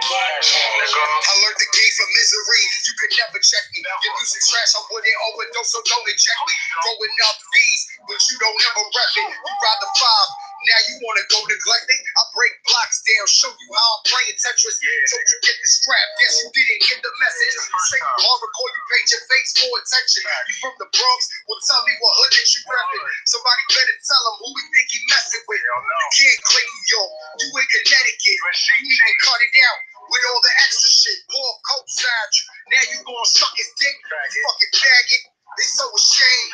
I learned the game from misery. You could never check me. Your music trash, I wouldn't overdose, so don't inject me. Growing up these, but you don't ever rep it. You rather five. Now you wanna go neglecting? I break blocks down, show you how I'm playing Tetris. So you get the strap. Guess you didn't get the message. Say you hardcore, you paint your face for attention. You from the Bronx? Well, tell me what hood that you reppin'. Somebody better tell him who we think he messing with. You can't claim New York. You in Connecticut. You need to cut it out with all the extra shit. Paul Coke side you. Now you gonna suck his dick? You fucking faggot. They so ashamed.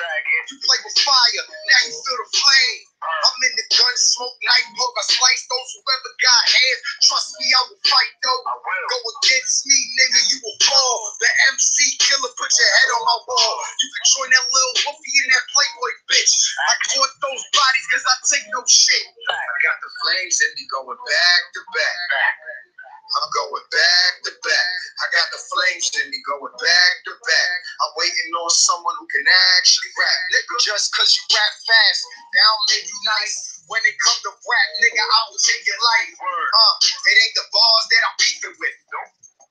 You play with fire. Now you feel the flame. I'm in the gun smoke night book. I slice those who ever got hands. Trust me, I will fight though. Go against me, nigga, you will fall. The MC killer, put your head on my wall. You can join that little whoopie in that Playboy bitch. I caught those bodies cause I take no shit. I got the flames in me going back to back. I'm going back to back. I got the flames in me going back to back. I'm waiting on someone who can actually rap. Nigga, just cause you rap fast, that don't make you nice. When it come to rap, nigga, I will take your life. It ain't the bars that I'm beefing with.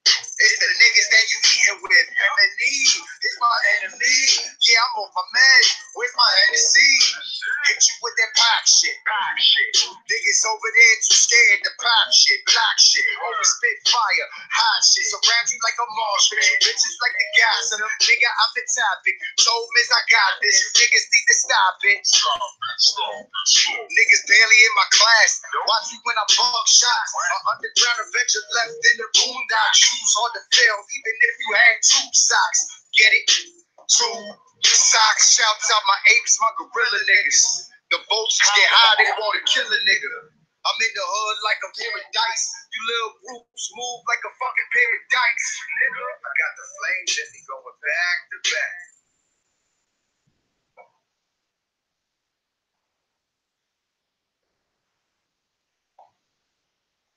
It's the niggas that you eating with. Enemy is my enemy. Yeah, I'm off my mag. Where's my Hennessy? Hit you with that pop shit. Niggas over there too scared to pop shit. Block shit. Over spit fire. Hot shit. Surround you like a marshman. Bitches like the guys. And nigga, I'm the topic. Told Miz I got this. You niggas need to stop it. Niggas barely in my class. Watch me when I bump shots. An underground adventure left in the boondocks. Shoes hard to fill, even if you had 2 socks. Get it? 2 socks. Shouts out my apes, my gorilla niggas. The vultures get high, they wanna kill a nigga. I'm in the hood like a pair of dice. You little groups move like a fucking pair of dice. Nigga, I got the flames in me going back to back.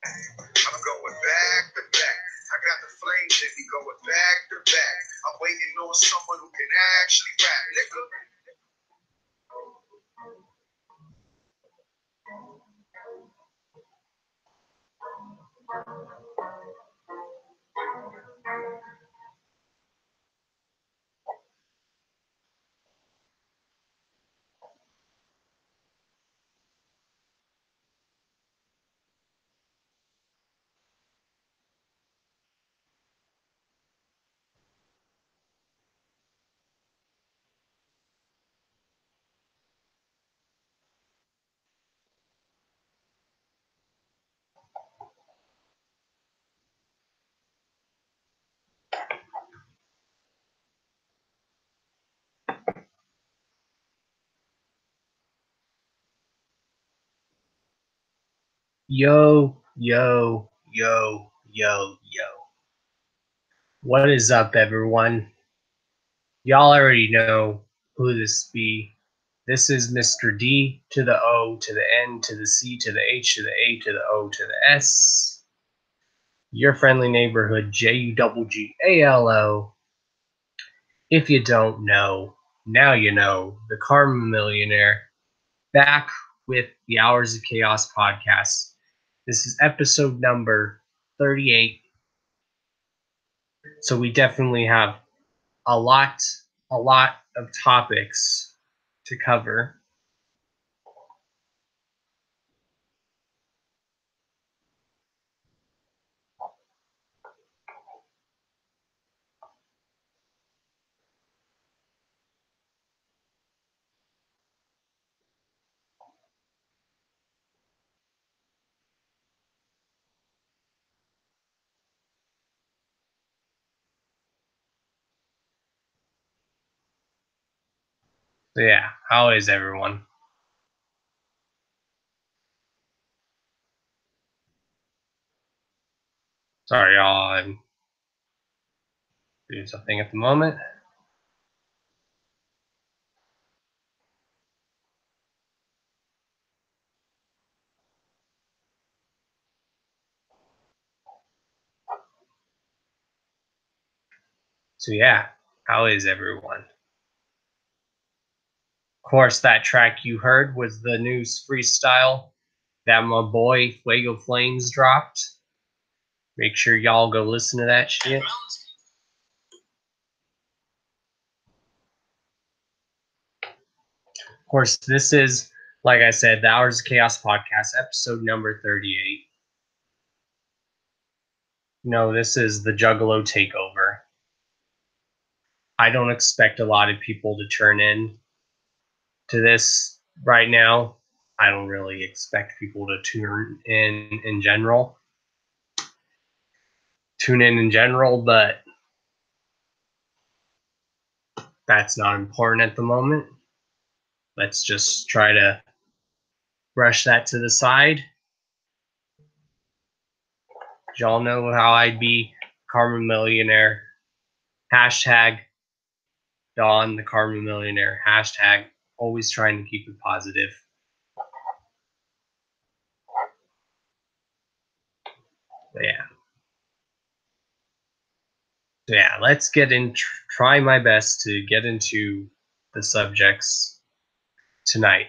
I'm going back to back. I got the flames in me going back to back. I'm waiting on someone who can actually rap, nigga. Yo, yo, yo, yo, yo. What is up, everyone? Y'all already know who this be. This is Mr. D to the O to the N to the C to the H to the A to the O to the S. Your friendly neighborhood JUGGALO. If you don't know, now you know. The Karma Millionaire. Back with the Hours of Chaos podcast. This is episode number 38. So we definitely have a lot of topics to cover. So yeah, how is everyone? Sorry, y'all, I'm doing something at the moment. So yeah, how is everyone? Of course, that track you heard was the news freestyle that my boy Fuego Flames dropped. Make sure y'all go listen to that shit. Of course, this is, like I said, the Hours of Chaos podcast, episode number 38. No, this is the Juggalo takeover. I don't expect a lot of people to turn in to this right now. I don't really expect people to tune in general. Tune in general, but that's not important at the moment. Let's just try to brush that to the side. Y'all know how I'd be. Karma Millionaire. Hashtag Dawn the Karma Millionaire. Hashtag always trying to keep it positive. But yeah. So yeah, let's get in. Try my best to get into the subjects tonight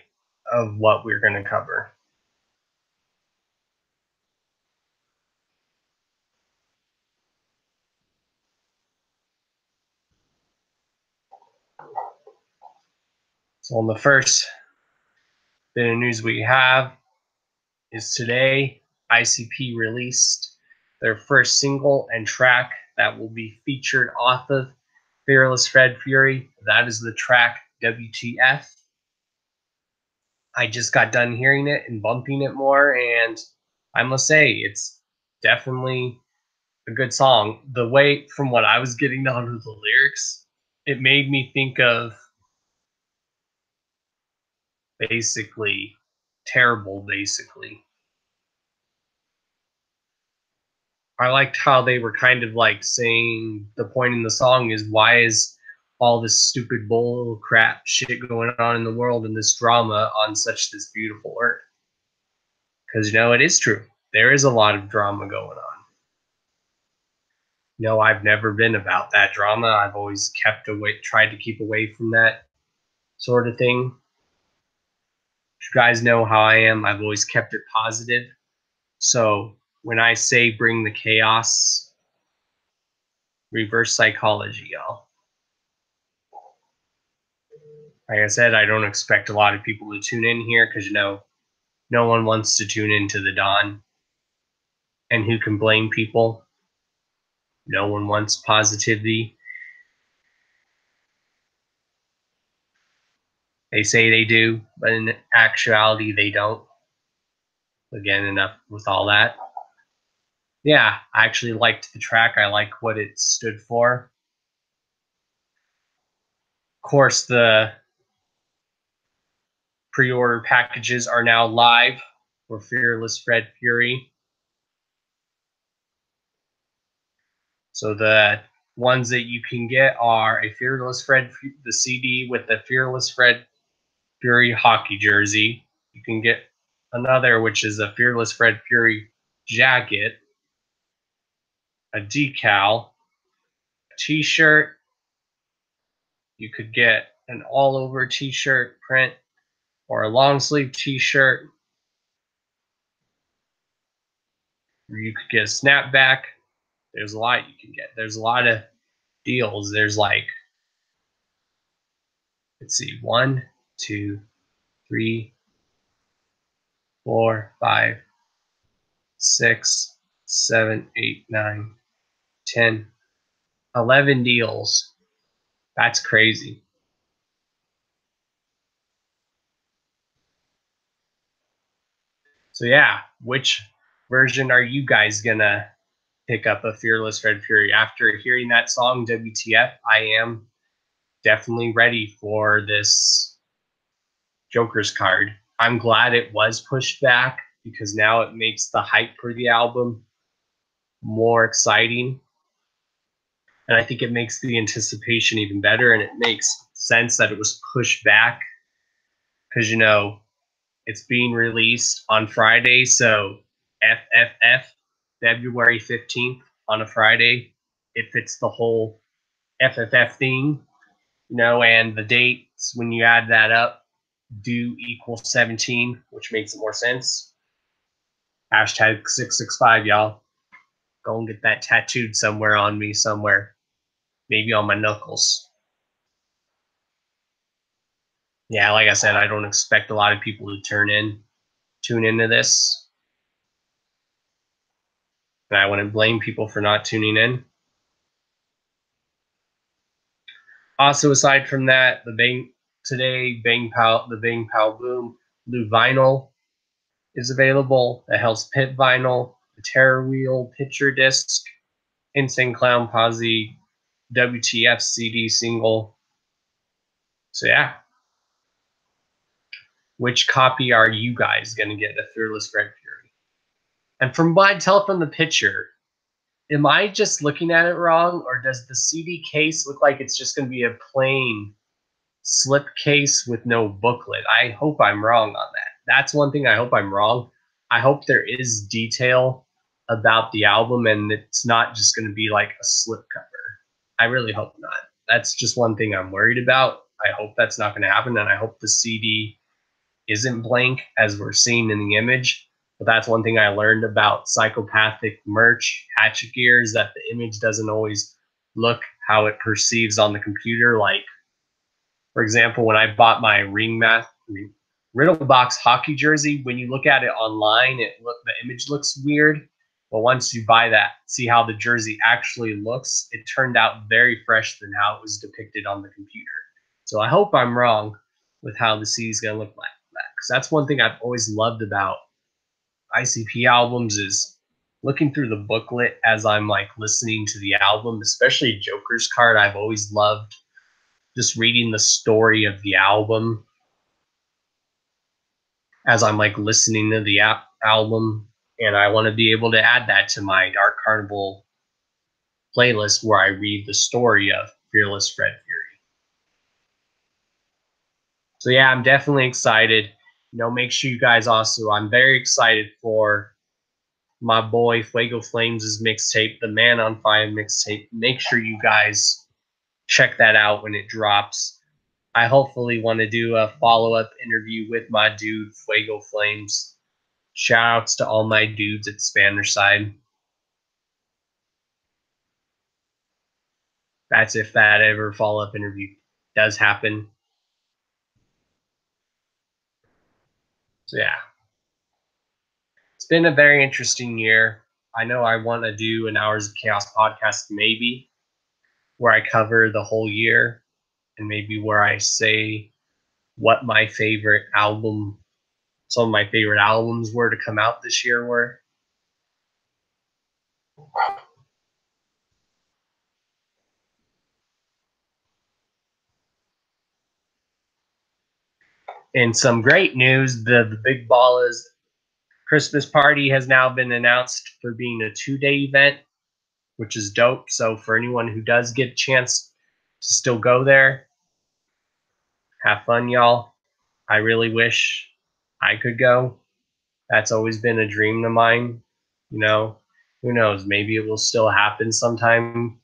of what we're going to cover. So on the first bit of news we have is today ICP released their first single and track that will be featured off of Fearless Fred Fury. That is the track WTF. I just got done hearing it and bumping it more, and I must say it's definitely a good song. The way, from what I was getting down to the lyrics, it made me think of basically terrible, basically. I liked how they were kind of like saying the point in the song is, why is all this stupid bull crap shit going on in the world and this drama on such this beautiful earth? Because, you know, it is true. There is a lot of drama going on. No, I've never been about that drama. I've always tried to keep away from that sort of thing. You guys know how I am. I've always kept it positive. So when I say bring the chaos, reverse psychology, y'all. Like I said, I don't expect a lot of people to tune in here because, you know, no one wants to tune into the dawn. And who can blame people? No one wants positivity. They say they do, but in actuality, they don't. Again, enough with all that. Yeah, I actually liked the track. I like what it stood for. Of course, the pre-order packages are now live for Fearless Fred Fury. So the ones that you can get are a Fearless Fred, the CD with the Fearless Fred Fury hockey jersey. You can get another, which is a Fearless Fred Fury jacket, a decal, a t-shirt. You could get an all-over t-shirt print or a long-sleeve t-shirt. You could get a snapback. There's a lot you can get. There's a lot of deals. There's like, let's see, 1, 2, 3, 4, 5, 6, 7, 8, 9, 10, 11 deals. That's crazy. So yeah, which version are you guys gonna pick up a Fearless Red Fury? After hearing that song, WTF, I am definitely ready for this Joker's card. I'm glad it was pushed back because now it makes the hype for the album more exciting. And I think it makes the anticipation even better, and it makes sense that it was pushed back because, you know, it's being released on Friday, so FFF, February 15th on a Friday. It fits the whole FFF theme, you know, and the dates, when you add that up, do equal 17, which makes it more sense. Hashtag 665, y'all. Go and get that tattooed somewhere on me, somewhere. Maybe on my knuckles. Yeah, like I said, I don't expect a lot of people to tune into this. And I wouldn't blame people for not tuning in. Also, aside from that, the Bang Pow Boom blue vinyl is available. The Hell's Pit vinyl, the Terror Wheel picture disc, Insane Clown Posse WTF CD single. So yeah, which copy are you guys gonna get? The Fearless Red Fury. And from what I tell from the picture, am I just looking at it wrong, or does the CD case look like it's just gonna be a plain slip case with no booklet? I hope I'm wrong on that. That's one thing I hope I'm wrong. I hope there is detail about the album and it's not just going to be like a slip cover. I really hope not. That's just one thing I'm worried about. I hope that's not going to happen, and I hope the CD isn't blank as we're seeing in the image. But that's one thing I learned about psychopathic merch, hatchet gear, is that the image doesn't always look how it perceives on the computer. Like, for example, when I bought my Riddlebox hockey jersey, when you look at it online, the image looks weird. But once you buy that, see how the jersey actually looks, it turned out very fresh than how it was depicted on the computer. So I hope I'm wrong with how the CD is going to look like that. Because that's one thing I've always loved about ICP albums is looking through the booklet as I'm like listening to the album, especially Joker's card. I've always loved just reading the story of the album as I'm like listening to the album And I want to be able to add that to my Dark Carnival playlist where I read the story of Fearless Red Fury. So yeah, I'm definitely excited. Make sure you guys also, I'm very excited for my boy Fuego Flames' mixtape, the Man on Fire mixtape. Make sure you guys check that out when it drops. I hopefully want to do a follow-up interview with my dude Fuego Flames. Shoutouts to all my dudes at Spanish Side. That's if that ever follow-up interview does happen. So yeah. It's been a very interesting year. I know I want to do an Hours of Chaos podcast maybe, where I cover the whole year and maybe where I say what my favorite album, some of my favorite albums were to come out this year were. And some great news, the Big Balla's Christmas party has now been announced for being a 2-day event, which is dope. So for anyone who does get a chance to still go there, have fun, y'all. I really wish I could go. That's always been a dream of mine. Who knows? Maybe it will still happen sometime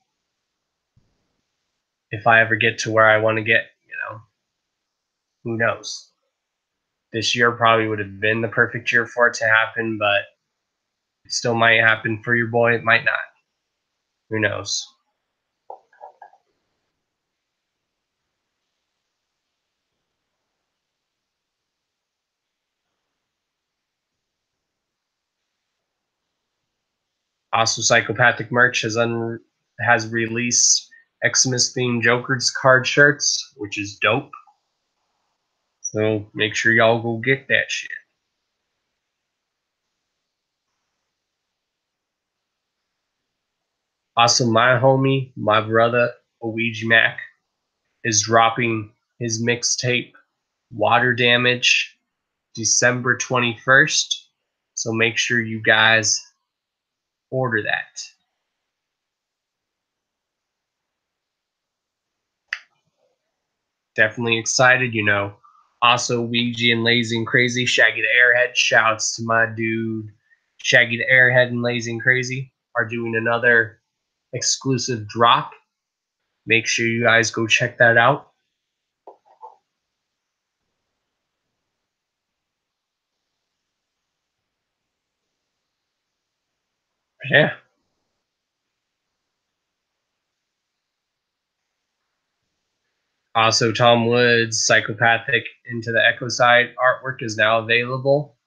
if I ever get to where I want to get, who knows? This year probably would have been the perfect year for it to happen, but it still might happen for your boy. It might not. Who knows? Also, Psychopathic Merch has released Xmas themed Joker's card shirts, which is dope. So make sure y'all go get that shit. Also, my homie, my brother, Ouija Mac, is dropping his mixtape, Water Damage, December 21st. So make sure you guys order that. Definitely excited, Also, Ouija and Lazy and Crazy, Shaggy the Airhead, shouts to my dude, Shaggy the Airhead and Lazy and Crazy are doing another exclusive drop. Make sure you guys go check that out. Yeah. Also, Tom Wood's Psychopathic Into the Echo Side artwork is now available.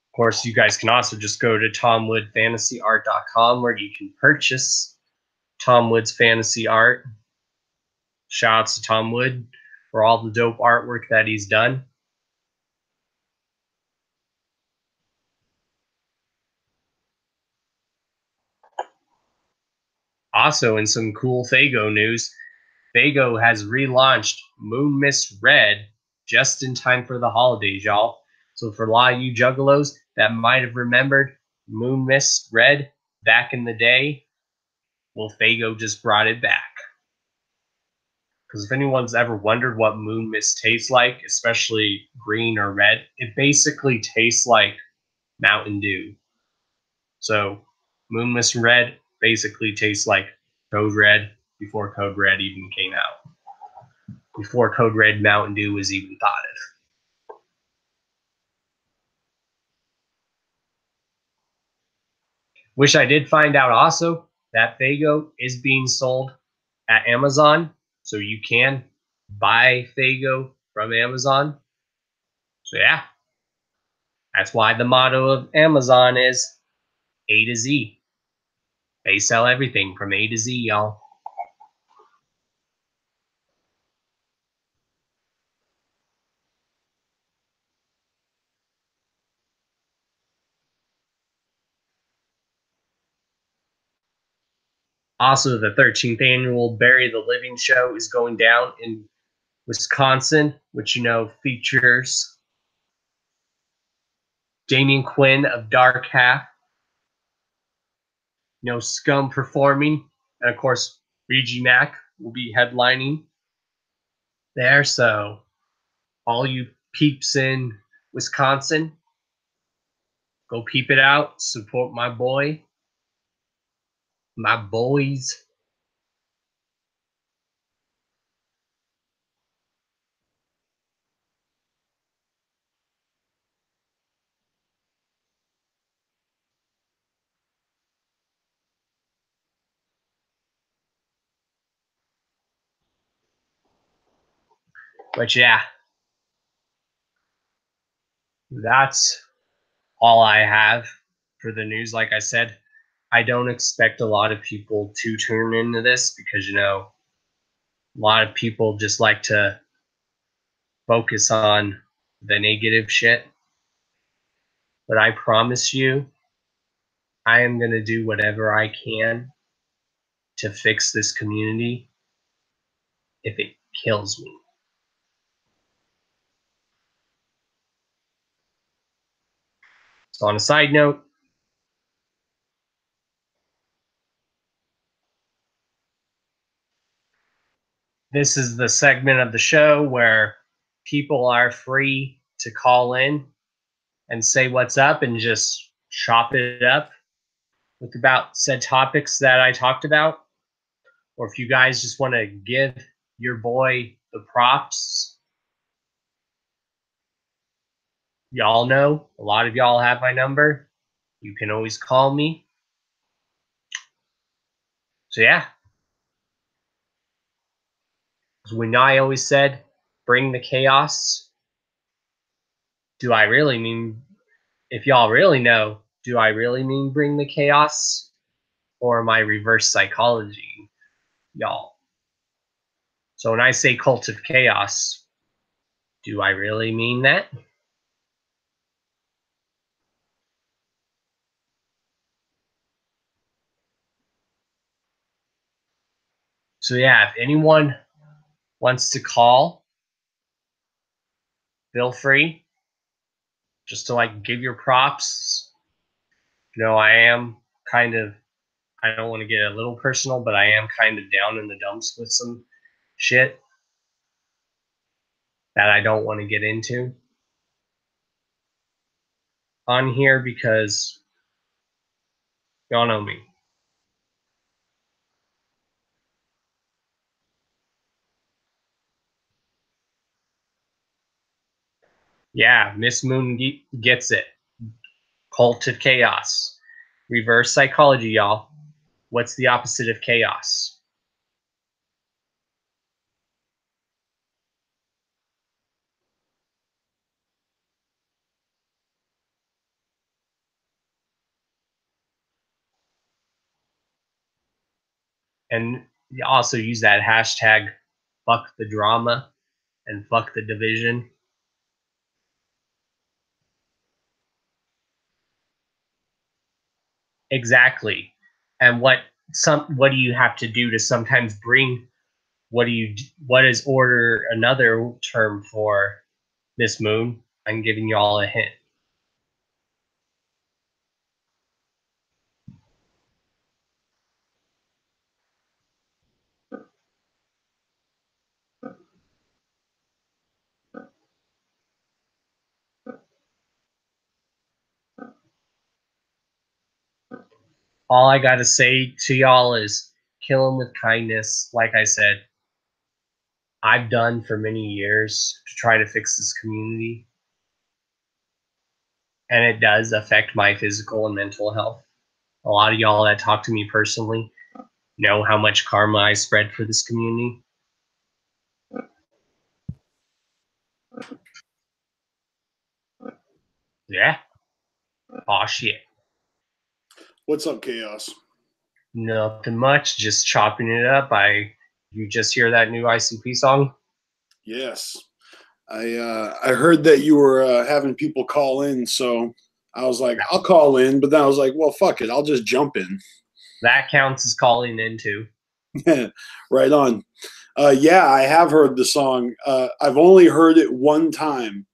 Of course, you guys can also just go to tomwoodfantasyart.com where you can purchase Tom Wood's fantasy art. Shoutouts to Tom Wood for all the dope artwork that he's done. Also, in some cool Fago news, Fago has relaunched Moon Mist Red just in time for the holidays, y'all. So for a lot of you juggalos that might have remembered Moon Mist Red back in the day, well, Fago just brought it back. Because if anyone's ever wondered what Moon Mist tastes like, especially green or red, it basically tastes like Mountain Dew. So Moon Mist Red basically tastes like Code Red before Code Red even came out. Before Code Red Mountain Dew was even thought of. Which I did find out also that Fago is being sold at Amazon. So you can buy Fago from Amazon. So yeah. That's why the motto of Amazon is A to Z. They sell everything from A to Z, y'all. Also, the 13th annual Bury the Living show is going down in Wisconsin, which features Damian Quinn of Dark Half. No Scum performing. And of course, BG Mac will be headlining there. So all you peeps in Wisconsin, go peep it out. Support my boy. My boys. But yeah, that's all I have for the news. Like I said, I don't expect a lot of people to tune into this because, you know, a lot of people just like to focus on the negative shit. But I promise you, I am going to do whatever I can to fix this community if it kills me. So on a side note, this is the segment of the show where people are free to call in and say what's up and just chop it up with about said topics that I talked about. Or if you guys just want to give your boy the props, y'all know, a lot of y'all have my number. You can always call me. So yeah. When I always said, bring the chaos, do I really mean, if y'all really know, do I really mean bring the chaos? Or am I reverse psychology, y'all? So when I say cult of chaos, do I really mean that? So yeah, if anyone wants to call, feel free. Just to like give your props. You know, I am kind of, I don't want to get a little personal, but I am kind of down in the dumps with some shit that I don't want to get into on here because y'all know me. Yeah, Miss Moon gets it. Cult of chaos. Reverse psychology, y'all. What's the opposite of chaos? And you also use that hashtag fuck the drama and fuck the division. Exactly. And what do you have to do to sometimes bring what is order another term for Miss Moon? I'm giving you all a hint. All I gotta say to y'all is kill him with kindness. Like I said, I've done for many years to try to fix this community. And it does affect my physical and mental health. A lot of y'all that talk to me personally know how much karma I spread for this community. Yeah. Aw, shit. What's up, Chaos? Nothing much, just chopping it up. You just hear that new ICP song? Yes. I heard that you were having people call in, so I was like, I'll call in, but then I was like, well, fuck it, I'll just jump in. That counts as calling in too. Right on. Yeah, I have heard the song. I've only heard it one time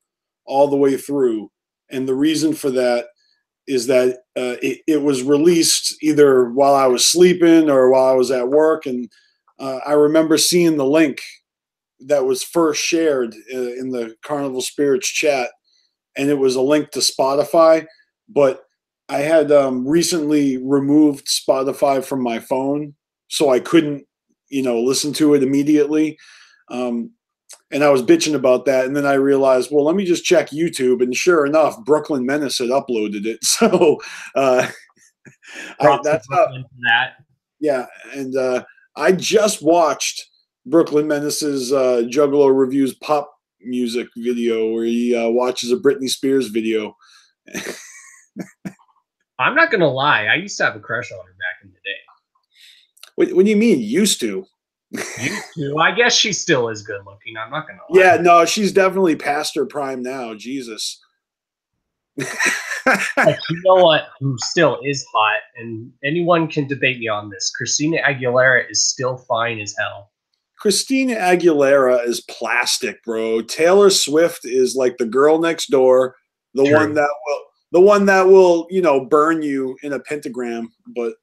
all the way through, And the reason for that is that it was released either while I was sleeping or while I was at work. And I remember seeing the link that was first shared in the Carnival Spirits chat, and it was a link to Spotify. But I had recently removed Spotify from my phone, so I couldn't, listen to it immediately. And I was bitching about that, and then I realized, well, let me just check YouTube, and sure enough, Brooklyn Menace had uploaded it. So that's how, that. Yeah, and I just watched Brooklyn Menace's Juggalo Reviews pop music video where he watches a Britney Spears video. I'm not gonna lie, I used to have a crush on her back in the day. What do you mean, used to? Used to? I guess she still is good looking. I'm not gonna lie. Yeah, no, she's definitely past her prime now. Jesus. You know what? Who still is hot, and anyone can debate me on this. Christina Aguilera is still fine as hell. Christina Aguilera is plastic, bro. Taylor Swift is like the girl next door, the one that will, burn you in a pentagram. But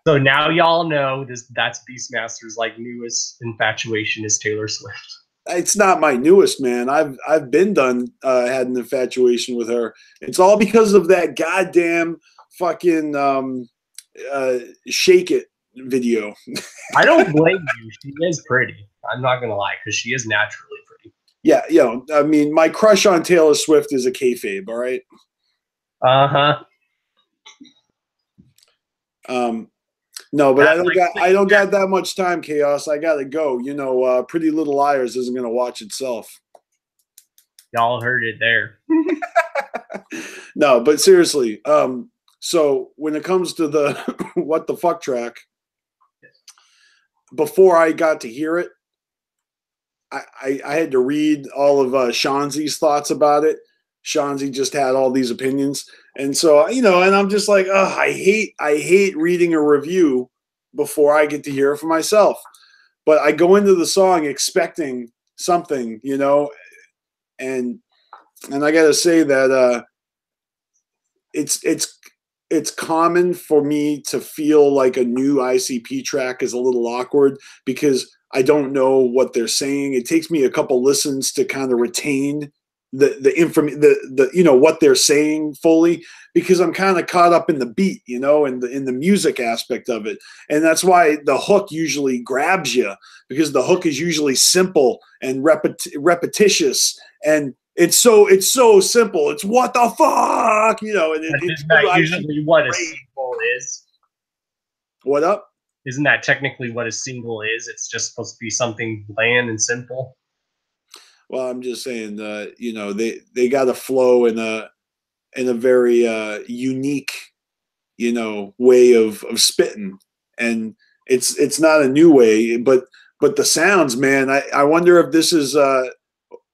so now y'all know that's Beastmaster's newest infatuation is Taylor Swift. It's not my newest, man. I've been had an infatuation with her. It's all because of that goddamn fucking Shake It video. I don't blame you. She is pretty. I'm not gonna lie, because she is naturally pretty. Yeah, I mean, my crush on Taylor Swift is a kayfabe. All right. No, but I don't got that much time, Chaos. I gotta go. Pretty Little Liars isn't gonna watch itself. Y'all heard it there. No, but seriously. So when it comes to the What the Fuck track, before I got to hear it, I had to read all of Shanzi's thoughts about it. Shanzi just had all these opinions. And so, and I'm just like, I hate reading a review before I get to hear it for myself. But I go into the song expecting something, and I got to say that it's common for me to feel like a new ICP track is a little awkward because I don't know what they're saying. It takes me a couple listens to kind of retain the what they're saying fully, because I'm kind of caught up in the beat, in the music aspect of it. And that's why the hook usually grabs you, because the hook is usually simple and repetitious, and it's so simple. It's what the fuck, and it's usually what a single is. What up? Isn't that technically what a single is? It's just supposed to be something bland and simple. Well, I'm just saying, they got a flow in a very unique, way of spitting, and it's not a new way, but the sounds, man. I wonder if this is a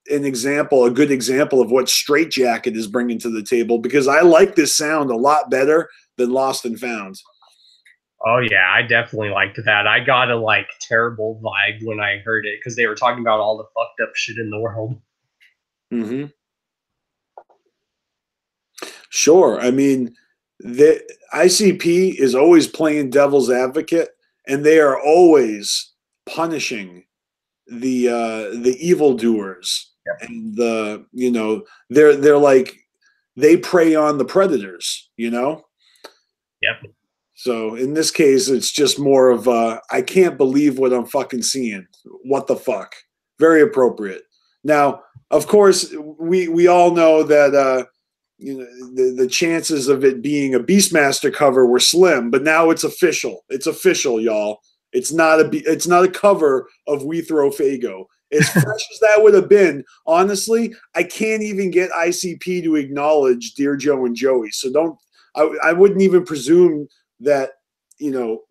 good example of what Straight Jacket is bringing to the table, because I like this sound a lot better than Lost and Found. Oh yeah, I definitely liked that. I got a terrible vibe when I heard it, because they were talking about all the fucked up shit in the world. Mm-hmm. Sure. I mean, the ICP is always playing devil's advocate, and they are always punishing the evildoers. Yep. And they're like, they prey on the predators, Yep. So in this case, it's just more of I can't believe what I'm fucking seeing. What the fuck? Very appropriate. Now, of course, we all know that the chances of it being a Beastmaster cover were slim, but now it's official. It's official, y'all. It's not a cover of We Throw Fago. As fresh as that would have been, honestly, I can't even get ICP to acknowledge Dear Joe and Joey. So I wouldn't even presume that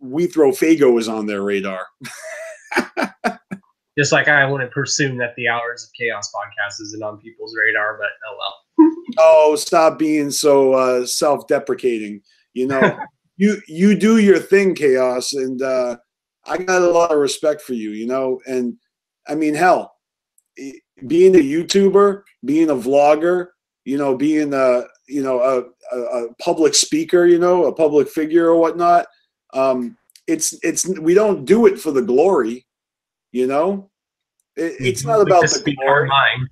We Throw Fago is on their radar. Just like I wouldn't presume that the Hours of Chaos podcast isn't on people's radar, but oh well. Oh, stop being so self-deprecating. You do your thing, Chaos, and I got a lot of respect for you. And I mean, hell, being a YouTuber, being a vlogger, being a public speaker, a public figure or whatnot. We don't do it for the glory, It's not about the glory. Mind.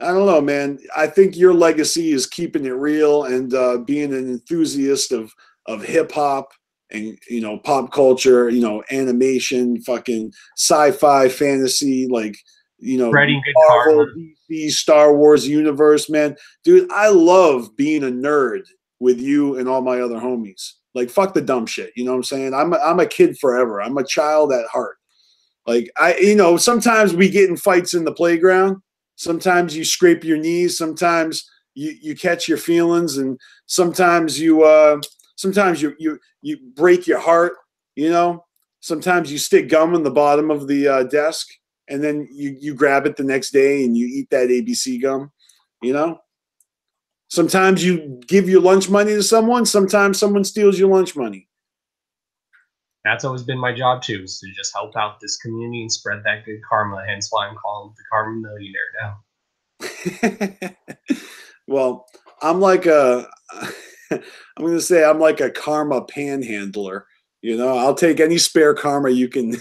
I don't know, man. I think your legacy is keeping it real and being an enthusiast of hip hop and pop culture, animation, fucking sci-fi, fantasy, like spreading good Marvel, karma. DC, Star Wars universe, man. Dude, I love being a nerd with you and all my other homies. Like, fuck the dumb shit. You know what I'm saying? I'm a kid forever. I'm a child at heart. Like, sometimes we get in fights in the playground. Sometimes you scrape your knees. Sometimes you catch your feelings, and sometimes you break your heart. Sometimes you stick gum in the bottom of the desk, and then you grab it the next day and you eat that ABC gum. Sometimes you give your lunch money to someone. Sometimes someone steals your lunch money. That's always been my job too, is to just help out this community and spread that good karma. Hence why I'm called the Karma Millionaire now. Well, I'm like I'm going to say I'm like a karma panhandler. I'll take any spare karma you can.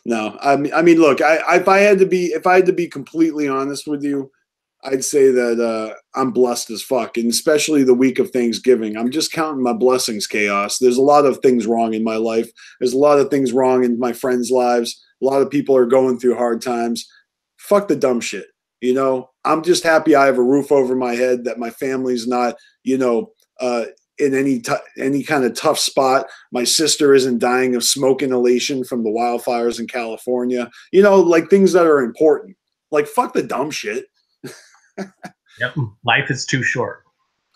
No, I mean, look, if I had to be completely honest with you, I'd say that I'm blessed as fuck, and especially the week of Thanksgiving. I'm just counting my blessings, Chaos. There's a lot of things wrong in my life. There's a lot of things wrong in my friends' lives. A lot of people are going through hard times. Fuck the dumb shit. I'm just happy I have a roof over my head, that my family's not, in any kind of tough spot. My sister isn't dying of smoke inhalation from the wildfires in California. Like things that are important. Like, fuck the dumb shit. Yep, life is too short.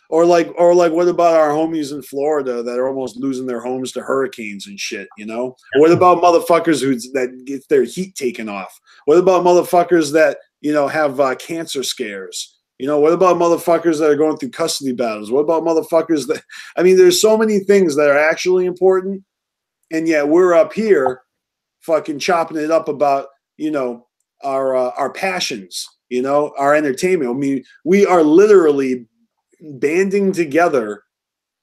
Or like, what about our homies in Florida that are almost losing their homes to hurricanes and shit? Yep. What about motherfuckers that get their heat taken off? What about motherfuckers that have cancer scares? What about motherfuckers that are going through custody battles? What about motherfuckers that? I mean, there's so many things that are actually important, and yet we're up here, fucking chopping it up about our passions. Our entertainment. I mean, we are literally banding together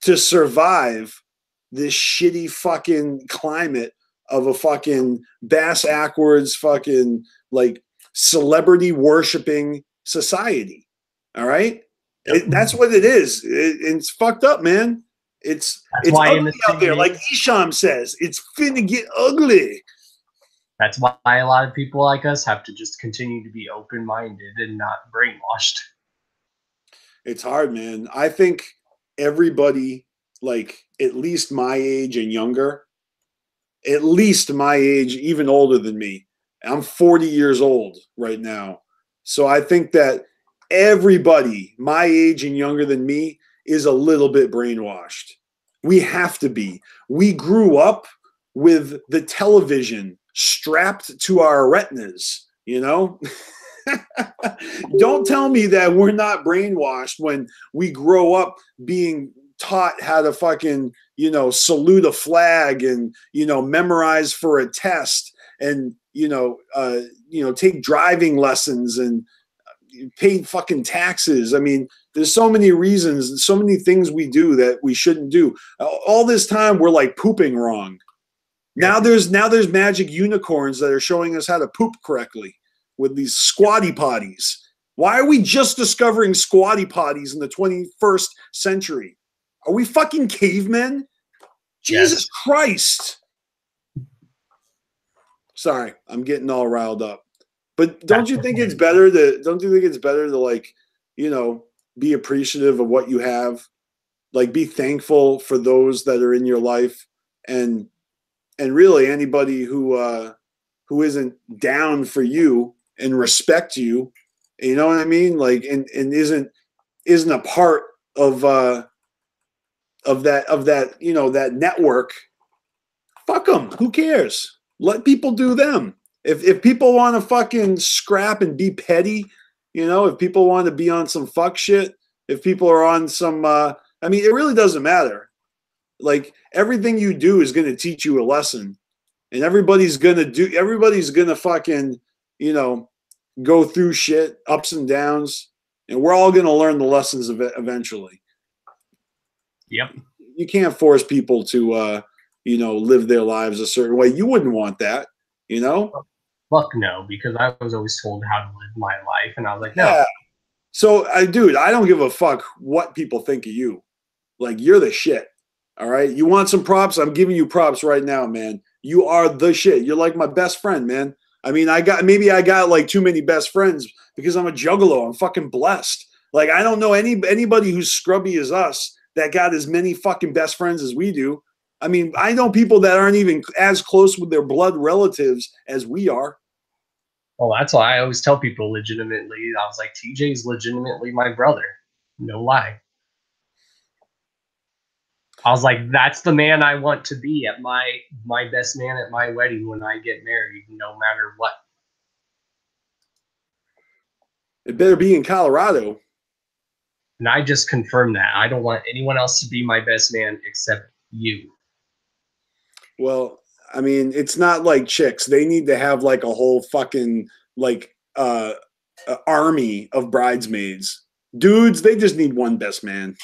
to survive this shitty fucking climate of a fucking bass-ackwards fucking like celebrity worshiping society. All right, that's what it is. It's fucked up, man. It's ugly out there, like Isham says. It's finna get ugly. That's why a lot of people like us have to just continue to be open-minded and not brainwashed. It's hard, man. I think everybody, like at least my age and younger, at least my age, even older than me. I'm 40 years old right now. So I think that everybody my age and younger than me is a little bit brainwashed. We have to be. We grew up with the television strapped to our retinas, Don't tell me that we're not brainwashed when we grow up being taught how to fucking, salute a flag and, memorize for a test and, take driving lessons and pay fucking taxes. I mean, there's so many reasons, so many things we do that we shouldn't do. All this time we're like pooping wrong. Now there's magic unicorns that are showing us how to poop correctly with these squatty potties. Why are we just discovering squatty potties in the 21st century? Are we fucking cavemen? Jesus Christ. Sorry, I'm getting all riled up. But don't you think it's better to like, be appreciative of what you have? Like, be thankful for those that are in your life, and really anybody who isn't down for you and respect you, you know what I mean? Like, and isn't a part of that that network. Fuck them. Who cares? Let people do them. If people want to fucking scrap and be petty, if people want to be on some fuck shit, if people are on some, I mean, it really doesn't matter. Like, everything you do is going to teach you a lesson, and everybody's going to fucking, go through shit, ups and downs, and we're all going to learn the lessons of it eventually. Yep. You can't force people to, live their lives a certain way. You wouldn't want that, Fuck no, because I was always told how to live my life, and I was like, no. Yeah. So, dude, I don't give a fuck what people think of you. Like, you're the shit. All right. You want some props? I'm giving you props right now, man. You are the shit. You're like my best friend, man. I mean, maybe I got like too many best friends because I'm a juggalo. I'm fucking blessed. Like, I don't know anybody who's scrubby as us that got as many fucking best friends as we do. I mean, I know people that aren't even as close with their blood relatives as we are. Well, that's why I always tell people legitimately. I was like, TJ's legitimately my brother. No lie. I was like, that's the man I want to be at my best man at my wedding when I get married, no matter what. It better be in Colorado. And I just confirmed that. I don't want anyone else to be my best man except you. Well, I mean, it's not like chicks. They need to have like a whole fucking like army of bridesmaids. Dudes, they just need one best man.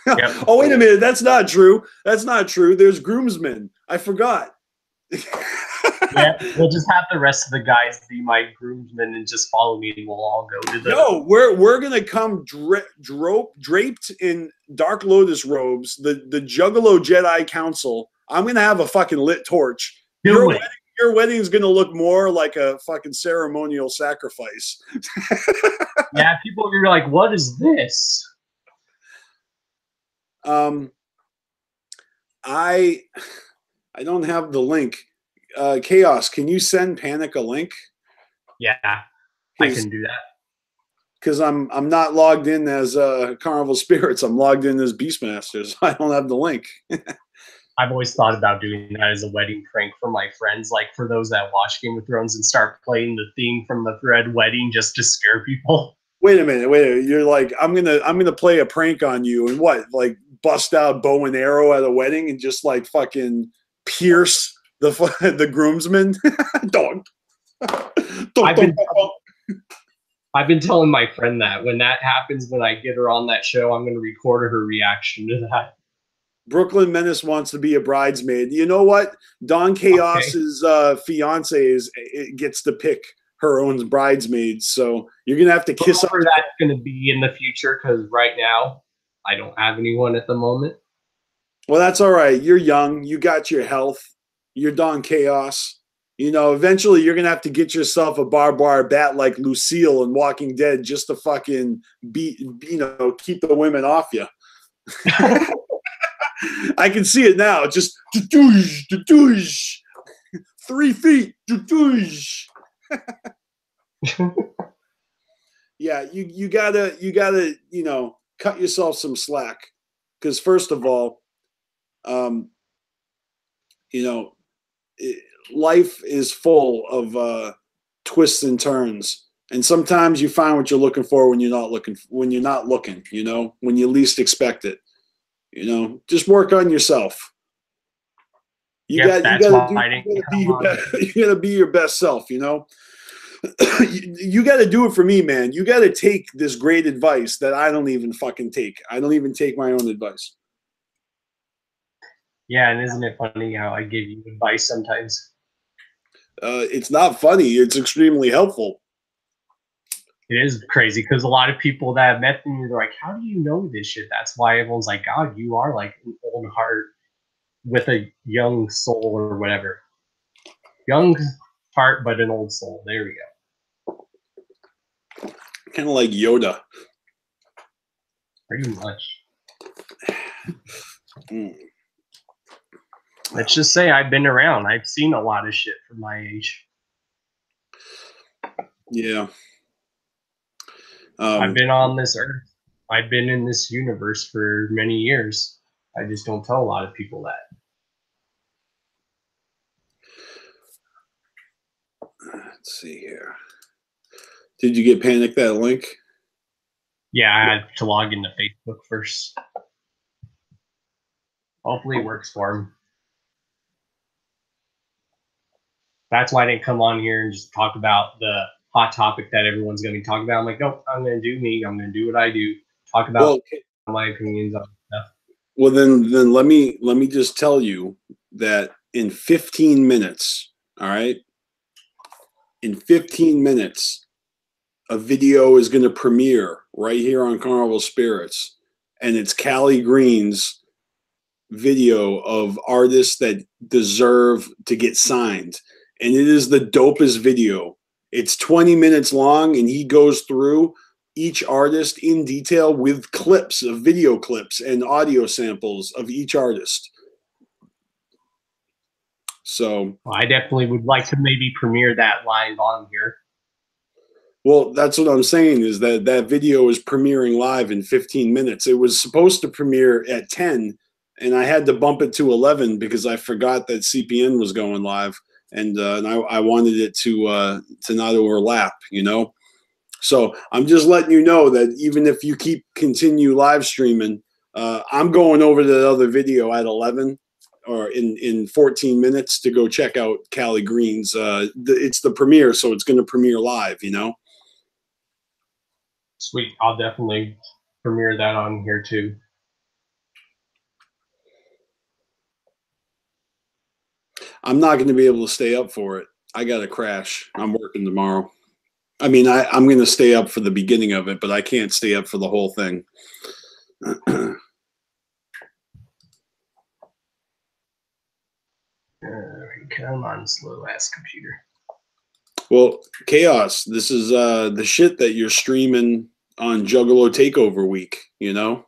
Yep. Oh, wait a minute. That's not true. That's not true. There's groomsmen. I forgot. Yeah, we'll just have the rest of the guys be my groomsmen and just follow me, and we'll all go to the. No, we're gonna come draped in Dark Lotus robes. The Juggalo Jedi Council. I'm gonna have a fucking lit torch. Your wedding is gonna look more like a fucking ceremonial sacrifice. Yeah, people are gonna be like, "What is this?" I don't have the link. Chaos, can you send Panic a link? Yeah, I can do that. Because I'm not logged in as Carnival Spirits. I'm logged in as Beastmaster, so I don't have the link. I've always thought about doing that as a wedding prank for my friends, like for those that watch Game of Thrones and start playing the theme from the Red Wedding just to scare people. Wait a minute. You're like, I'm gonna play a prank on you and what? Like bust out bow and arrow at a wedding and just like fucking pierce the groomsmen? I've been telling my friend that when that happens, when I get her on that show, I'm going to record her reaction to that. Brooklyn Menace wants to be a bridesmaid. You know what? Don Chaos's fiance gets to pick her own bridesmaids. So you're gonna have to kiss up. That's going to be in the future because right now I don't have anyone at the moment. Well, that's all right. You're young. You got your health. You're Don Chaos. Eventually you're gonna have to get yourself a barbed wire bat like Lucille in Walking Dead just to fucking keep the women off you. I can see it now. Just 3 feet. Yeah, you gotta cut yourself some slack because first of all, life is full of twists and turns, and sometimes you find what you're looking for when you're not looking. When you least expect it. Just work on yourself. You gotta be your best self. You got to do it for me, man. You got to take this great advice that I don't even fucking take. I don't even take my own advice. Yeah, and isn't it funny how I give you advice sometimes? It's not funny. It's extremely helpful. It is crazy because a lot of people that have met me, they're like, how do you know this shit? That's why everyone's like, God, you are like an old heart with a young soul or whatever. Young heart, but an old soul. There we go. Kind of like Yoda. Pretty much. Let's just say I've been around. I've seen a lot of shit for my age. Yeah. I've been on this earth. I've been in this universe for many years. I just don't tell a lot of people that. Let's see here. Did you get Panic that link? Yeah, I had to log into Facebook first. Hopefully it works for him. That's why I didn't come on here and just talk about the hot topic that everyone's going to be talking about. I'm like, nope, I'm going to do me. I'm going to do what I do. Talk about my opinions on stuff. Well, then let me just tell you that in 15 minutes, all right, in 15 minutes, a video is going to premiere right here on Carnival Spirits, and it's Callie Green's video of artists that deserve to get signed, and it is the dopest video. It's 20 minutes long, and he goes through each artist in detail with clips of video clips and audio samples of each artist. So I definitely would like to maybe premiere that live on here. Well, that's what I'm saying, is that that video is premiering live in 15 minutes. It was supposed to premiere at 10, and I had to bump it to 11 because I forgot that CPN was going live, and I wanted it to not overlap, you know? So I'm just letting you know that even if you continue live streaming, I'm going over to the other video at 11 or in 14 minutes to go check out Callie Green's. It's the premiere, so it's going to premiere live, you know? Sweet. I'll definitely premiere that on here too. I'm not going to be able to stay up for it. I got to crash. I'm working tomorrow. I mean, I'm going to stay up for the beginning of it, but I can't stay up for the whole thing. Come on, slow ass computer. Well, Chaos, this is the shit that you're streaming on Juggalo Takeover week, you know?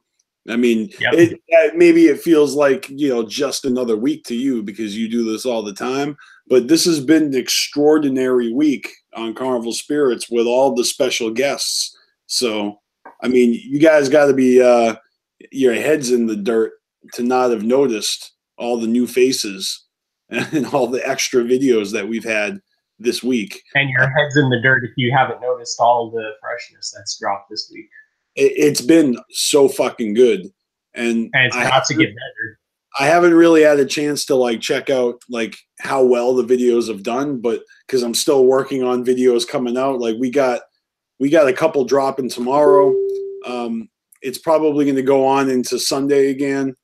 I mean, yep. Maybe it feels like, you know, just another week to you because you do this all the time, but this has been an extraordinary week on Carnival Spirits with all the special guests. So, I mean, you guys got to be your heads in the dirt to not have noticed all the new faces and all the extra videos that we've had this week. And your head's in the dirt if you haven't noticed all the freshness that's dropped this week. It's been so fucking good. And it's got to get better. I haven't really had a chance to like check out like how well the videos have done, but because I'm still working on videos coming out, like we got a couple dropping tomorrow. It's probably going to go on into Sunday again,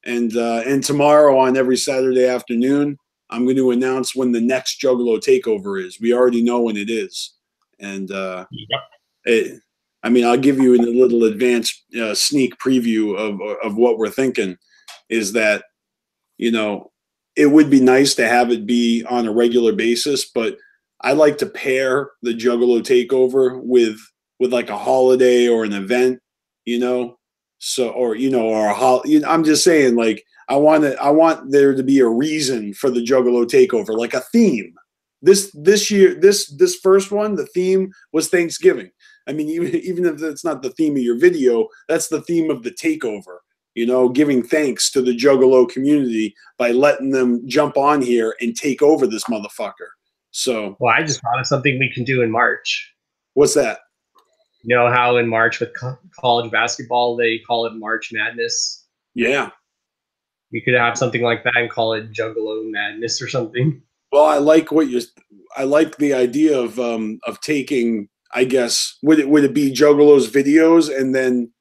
and tomorrow on every Saturday afternoon, I'm going to announce when the next Juggalo Takeover is. We already know when it is, and yep. I mean, I'll give you a little advanced sneak preview of what we're thinking. Is that, you know, it would be nice to have it be on a regular basis, but I like to pair the Juggalo Takeover with like a holiday or an event, you know. So, or you know, or I'm just saying, like, I want there to be a reason for the Juggalo Takeover, like a theme. This year, this first one, the theme was Thanksgiving. I mean, even if that's not the theme of your video, that's the theme of the takeover. You know, giving thanks to the Juggalo community by letting them jump on here and take over this motherfucker. So, well, I just thought of something we can do in March. What's that? You know how in March with college basketball they call it March Madness? Yeah. You could have something like that and call it Juggalo Madness or something. Well, I like the idea of taking, I guess, would it be Juggalo's videos and then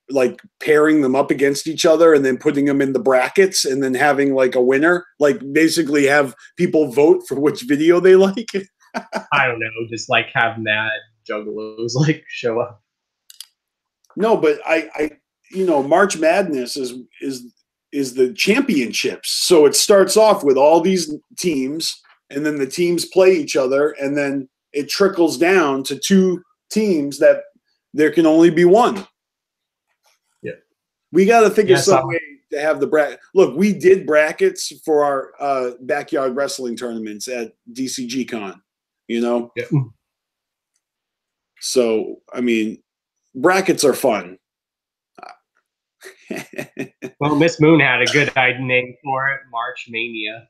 like pairing them up against each other and then putting them in the brackets and then having like a winner, like basically have people vote for which video they like. I don't know, just like have mad Juggalos like show up. No, but I you know, March Madness is the championships. So it starts off with all these teams and then the teams play each other and then it trickles down to two teams that there can only be one. Yeah. We got to figure some way to have the bracket. Look, we did brackets for our backyard wrestling tournaments at DCG Con, you know? Yeah. So, I mean, brackets are fun. Well, Miss Moon had a good name for it, March Mania.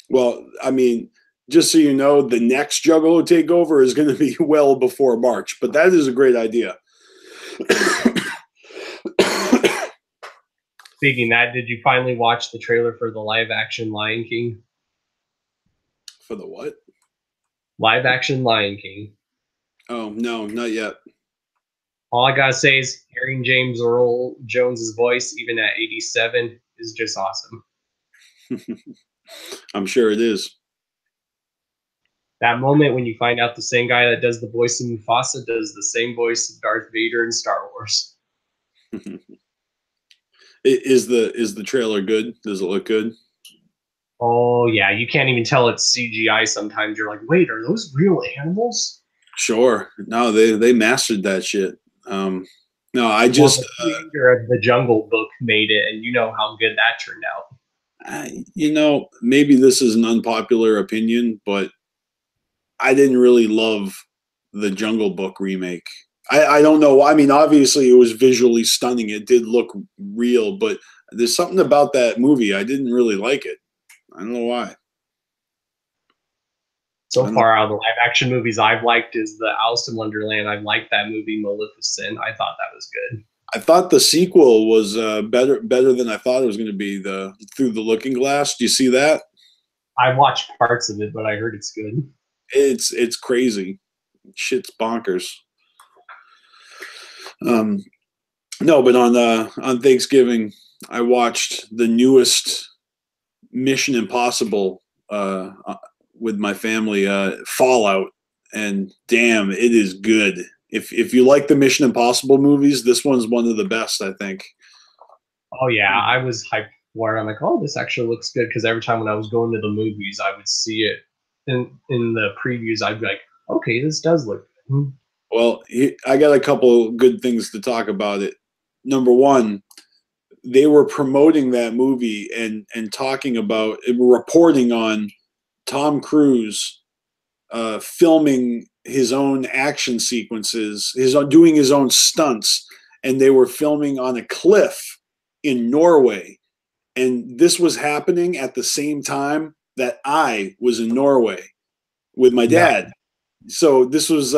Well, I mean, just so you know, the next Juggalo Takeover is going to be well before March, but that is a great idea. Speaking of that, did you finally watch the trailer for the live-action Lion King? For the what? Live action Lion King. Oh no, not yet. All I gotta say is hearing James Earl Jones's voice, even at 87, is just awesome. I'm sure it is. That moment when you find out the same guy that does the voice of Mufasa does the same voice of Darth Vader in Star Wars. Is the trailer good? Does it look good? Oh yeah, you can't even tell it's CGI sometimes. You're like, wait, are those real animals? Sure. No, they mastered that shit. No, I Well, just the creator of the Jungle Book made it, and you know how good that turned out. you know, maybe this is an unpopular opinion, but I didn't really love the Jungle Book remake. I don't know. I mean, obviously it was visually stunning. It did look real, but there's something about that movie. I didn't really like it. I don't know why. So far, out of the live action movies I've liked is the Alice in Wonderland. I liked that movie, Maleficent. I thought that was good. I thought the sequel was better than I thought it was going to be. The Through the Looking Glass. Do you see that? I watched parts of it, but I heard it's good. It's crazy. Shit's bonkers. No, but on Thanksgiving, I watched the newest Mission Impossible with my family, Fallout, and damn, it is good. If you like the Mission Impossible movies, this one's one of the best, I think. Oh yeah, I was hyped for it. I'm like, oh, this actually looks good, because every time when I was going to the movies, I would see it in the previews. I'd be like, okay, this does look good. Well, I got a couple good things to talk about it. Number one, they were promoting that movie and talking about, reporting on Tom Cruise filming his own action sequences, doing his own stunts, and they were filming on a cliff in Norway. And this was happening at the same time that I was in Norway with my dad. Yeah. So this was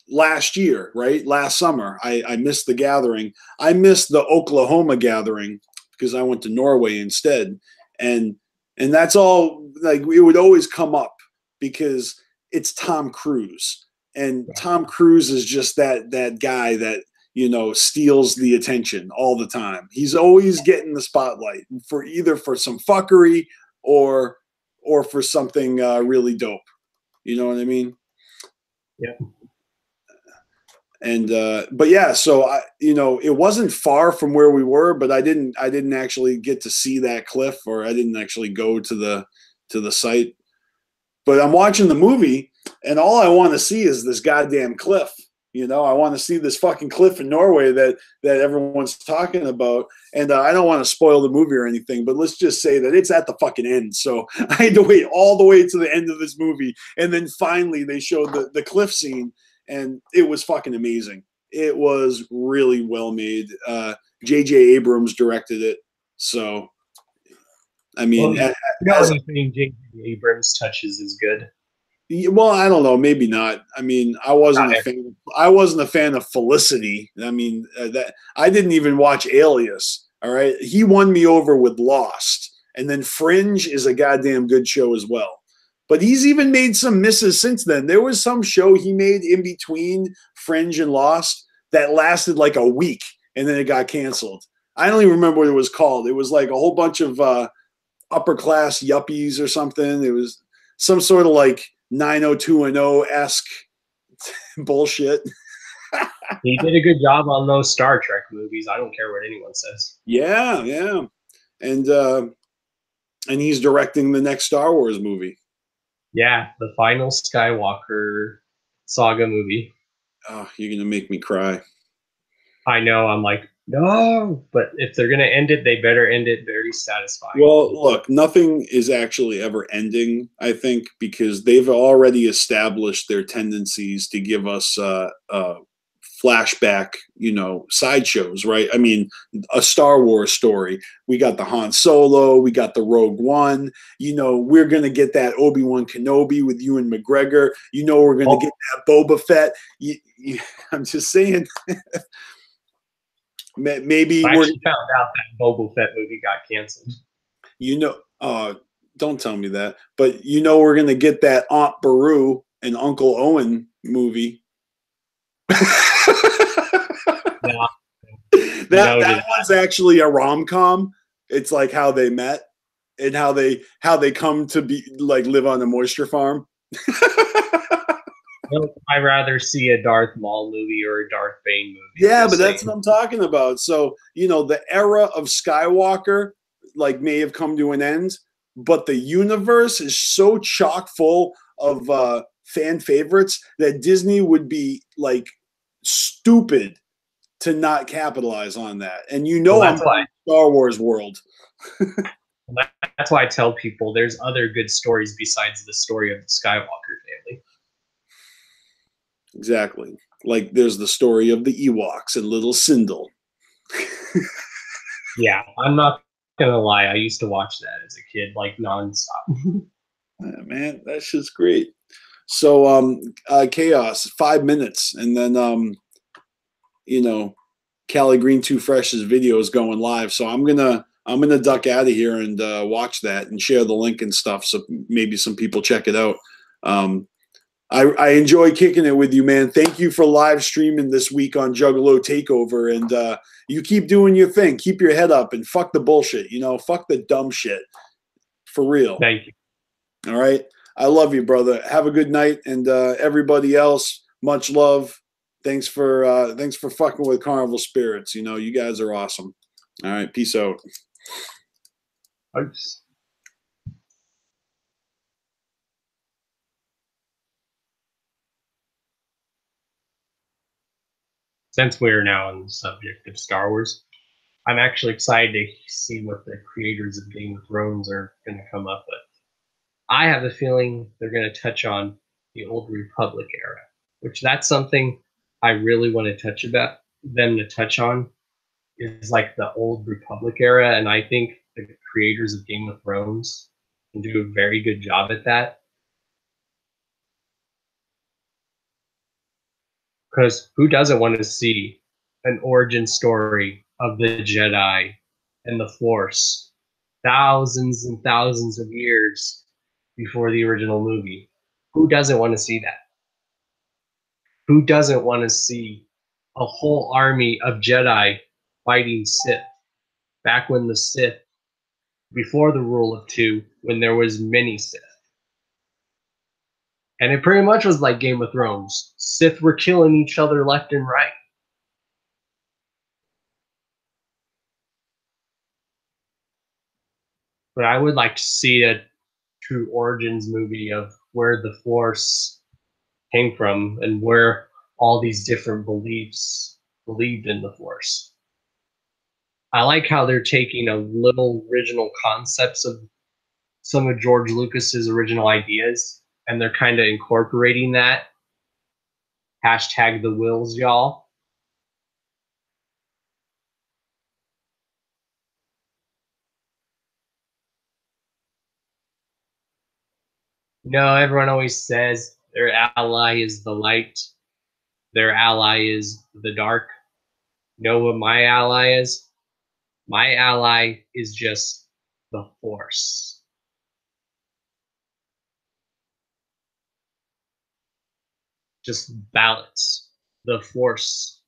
last year, right? Last summer. I missed the gathering. I missed the Oklahoma gathering because I went to Norway instead. And that's all, like, it would always come up because it's Tom Cruise. And Tom Cruise is just that guy that, you know, steals the attention all the time. He's always getting the spotlight for either for some fuckery or for something really dope. You know what I mean? Yeah. And but yeah, so you know, it wasn't far from where we were, but I didn't actually get to see that cliff, or I didn't actually go to the site. But I'm watching the movie, and all I want to see is this goddamn cliff. You know, I want to see this fucking cliff in Norway that everyone's talking about. And I don't want to spoil the movie or anything, but let's just say that it's at the fucking end. So I had to wait all the way to the end of this movie, and then finally they showed the cliff scene. And it was fucking amazing. It was really well made. J.J. Abrams directed it. So, I mean, anything J.J. Abrams touches is good. Well, I don't know, maybe not. I mean, I wasn't a fan of Felicity. I mean, that I didn't even watch Alias. All right, he won me over with Lost, and then Fringe is a goddamn good show as well. But he's even made some misses since then. There was some show he made in between Fringe and Lost that lasted like a week, and then it got canceled. I don't even remember what it was called. It was like a whole bunch of upper class yuppies or something. It was some sort of like 90210-esque bullshit. He did a good job on those Star Trek movies. I don't care what anyone says. Yeah, yeah. And he's directing the next Star Wars movie. Yeah, the final Skywalker saga movie. Oh, you're going to make me cry. I know, I'm like, no, but if they're going to end it, they better end it very satisfying. Well, look, nothing is actually ever ending, I think, because they've already established their tendencies to give us flashback, you know, sideshows, right? I mean, a Star Wars story. We got the Han Solo, we got the Rogue One. You know, we're going to get that Obi-Wan Kenobi with Ewan McGregor. You know, we're going to get that Boba Fett. I'm just saying. Maybe I actually found out that Boba Fett movie got canceled. You know, don't tell me that. But you know, we're going to get that Aunt Beru an Uncle Owen movie. Yeah. that one's actually a rom-com. It's like how they met and how they come to be like live on a moisture farm. I'd rather see a Darth Maul movie or a Darth Bane movie. Yeah, but that's what I'm talking about. So, you know, the era of Skywalker like may have come to an end, but the universe is so chock full of fan favorites that Disney would be like stupid to not capitalize on that. And you know, I'm in Star Wars world. That's why I tell people there's other good stories besides the story of the Skywalker family. Exactly. Like there's the story of the Ewoks and little Sindel. Yeah, I'm not gonna lie. I used to watch that as a kid, like nonstop. Yeah, man, that shit's great. So, Chaos, 5 minutes, and then you know, Cali Green Too Fresh's video is going live. So I'm gonna duck out of here and watch that and share the link and stuff. So maybe some people check it out. I enjoy kicking it with you, man. Thank you for live streaming this week on Juggalo Takeover, and you keep doing your thing. Keep your head up and fuck the bullshit. You know, fuck the dumb shit. For real. Thank you. All right. I love you, brother. Have a good night, and everybody else, much love. Thanks for fucking with Carnival Spirits. You know, you guys are awesome. All right, peace out. Oops. Since we're now on the subject of Star Wars, I'm actually excited to see what the creators of Game of Thrones are going to come up with. I have a feeling they're going to touch on the Old Republic era, which that's something I really want to touch on is like the Old Republic era, and I think the creators of Game of Thrones can do a very good job at that. Because who doesn't want to see an origin story of the Jedi and the Force thousands and thousands of years before the original movie? Who doesn't want to see that? Who doesn't want to see a whole army of Jedi fighting Sith back when the Sith, before the rule of two, when there was many Sith? And it pretty much was like Game of Thrones. Sith were killing each other left and right. But I would like to see a true origins movie of where the Force came from and where all these different beliefs believed in the Force. I like how they're taking a little original concepts of some of George Lucas's original ideas and they're kind of incorporating that. Hashtag the wills, y'all. No, everyone always says their ally is the light, their ally is the dark. Know what my ally is? My ally is just the Force. Just balance the Force.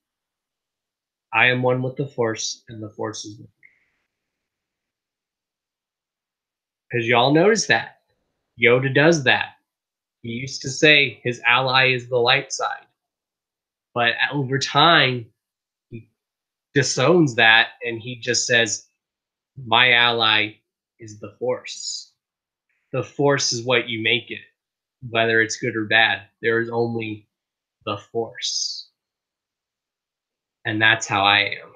I am one with the Force, and the Force is with me. Because y'all notice that. Yoda does that. He used to say his ally is the light side. But over time, he disowns that and he just says, my ally is the Force. The Force is what you make it, whether it's good or bad. There is only the Force. And that's how I am.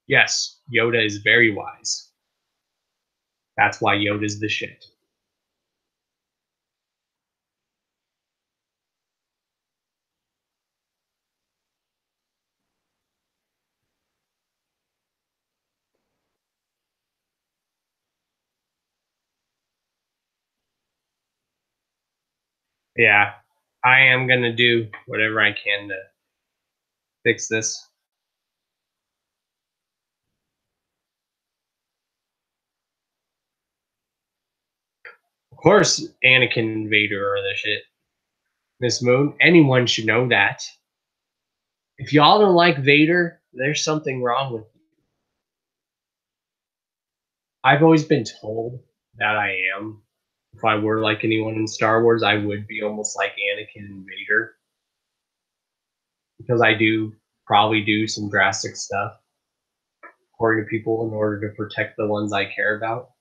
Yes, Yoda is very wise. That's why Yoda's the shit. Yeah, I am going to do whatever I can to fix this. Of course, Anakin and Vader are the shit. Miss Moon, anyone should know that. If y'all don't like Vader, there's something wrong with you. I've always been told that I am. If I were like anyone in Star Wars, I would be almost like Anakin and Vader. Because I do probably do some drastic stuff, according to people, in order to protect the ones I care about.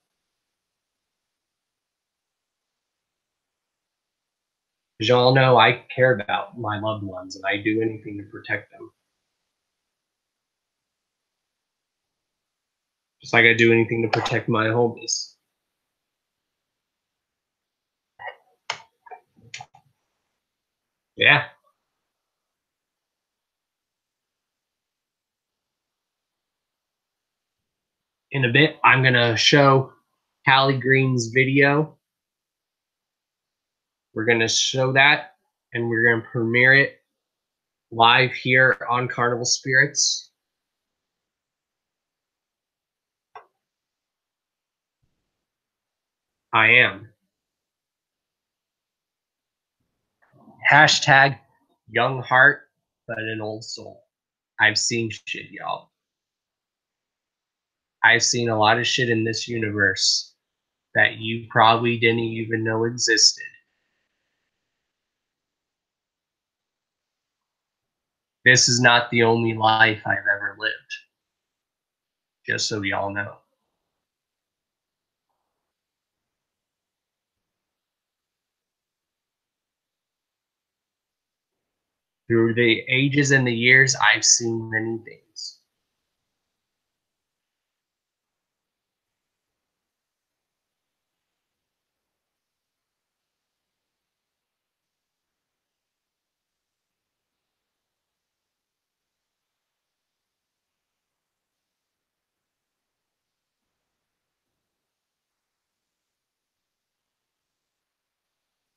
As y'all know, I care about my loved ones, and I do anything to protect them. Just like I do anything to protect my homies. Yeah. In a bit, I'm going to show Callie Green's video. We're going to show that, and we're going to premiere it live here on Carnival Spirits. I am. Hashtag young heart, but an old soul. I've seen shit, y'all. I've seen a lot of shit in this universe that you probably didn't even know existed. This is not the only life I've ever lived. Just so y'all know. Through the ages and the years, I've seen many things.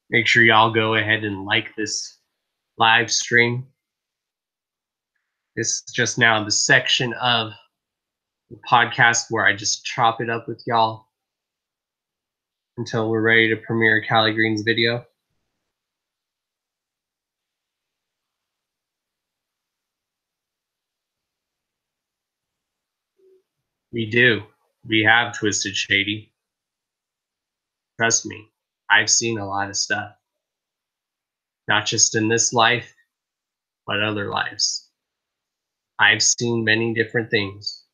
Make sure y'all go ahead and like this live stream. This is just now the section of the podcast where I just chop it up with y'all until we're ready to premiere Callie Green's video. We do. We have Twisted Shady. Trust me, I've seen a lot of stuff. Not just in this life, but other lives. I've seen many different things.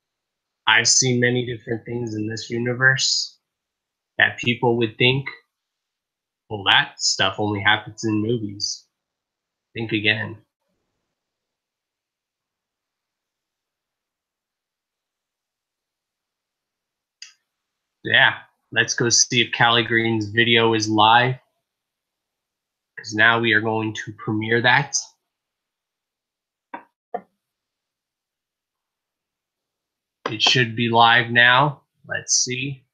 I've seen many different things in this universe that people would think, well, that stuff only happens in movies. Think again. Yeah, let's go see if Callie Green's video is live, because now we are going to premiere that. It should be live now. Let's see.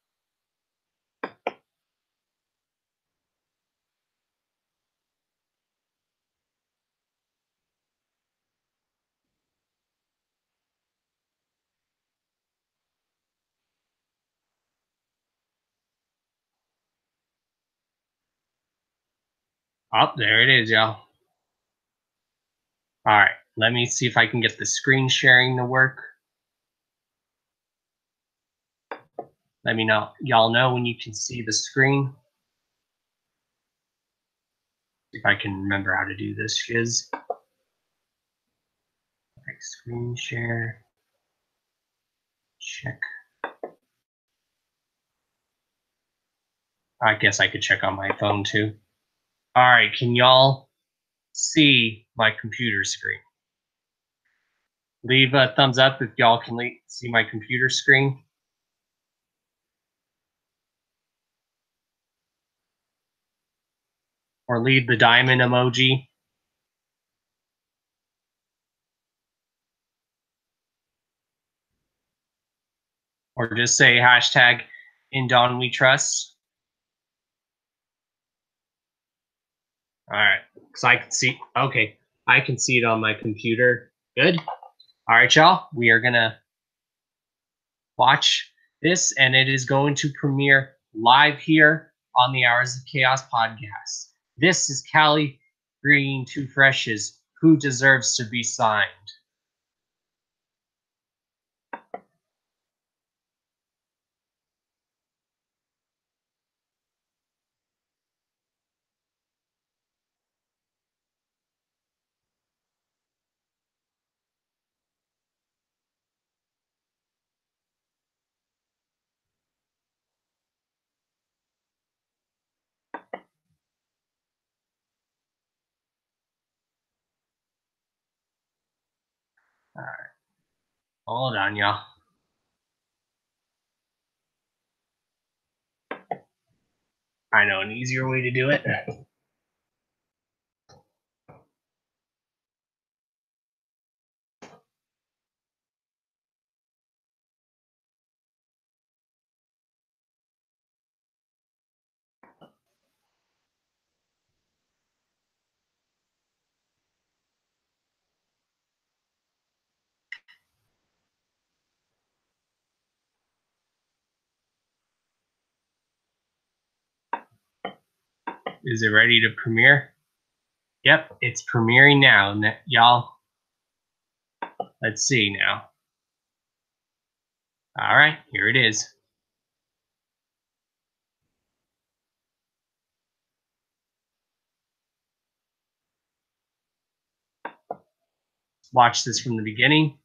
Oh, there it is, y'all. All right, let me see if I can get the screen sharing to work. Let me know, y'all know when you can see the screen. If I can remember how to do this shiz. Right, screen share. Check. I guess I could check on my phone too. All right, can y'all see my computer screen? Leave a thumbs up if y'all can see my computer screen. Or leave the diamond emoji. Or just say hashtag in Dawn We Trust. All right, because I can see, okay, I can see it on my computer. Good. All right, y'all. We are gonna watch this, and it is going to premiere live here on the Hours of Chaos podcast. This is Callie bringing Two Freshes. Who deserves to be signed? All right. Hold on, y'all. I know an easier way to do it. Is it ready to premiere? Yep, it's premiering now, y'all. Let's see now. All right, here it is. Watch this from the beginning.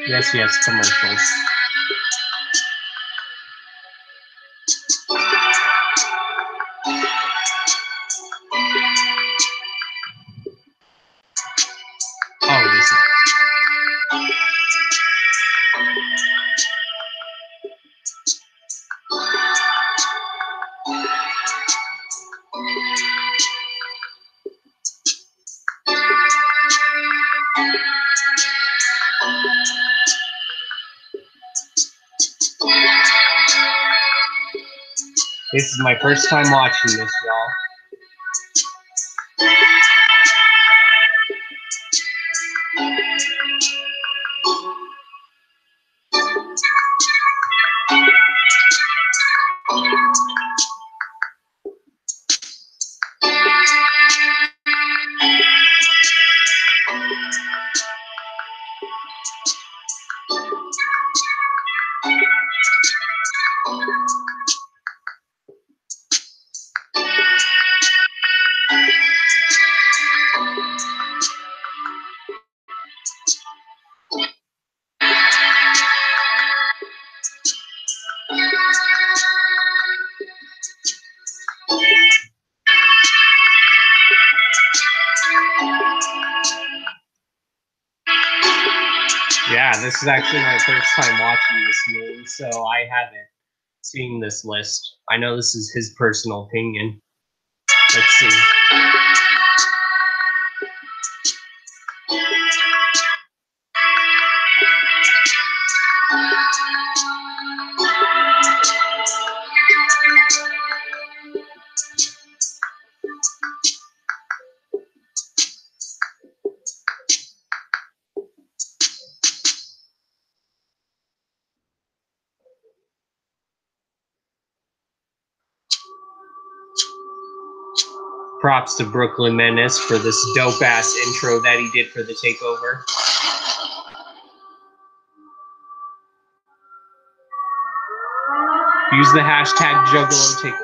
Yes, commercials. Oh, this is. This is my first time watching this, y'all. Yeah, this is actually my first time watching this movie, so I haven't seen this list. I know this is his personal opinion. Let's see. Props to Brooklyn Menace for this dope-ass intro that he did for the takeover. Use the hashtag Juggalo Takeover.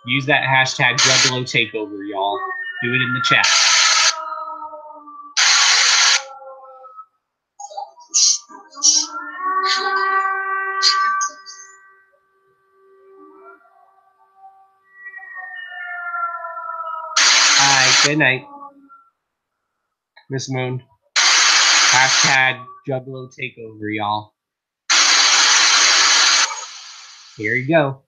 Use that hashtag Juggalo Takeover, y'all. Do it in the chat. Good night, Miss Moon. Hashtag Juggalo Takeover, y'all. Here you go.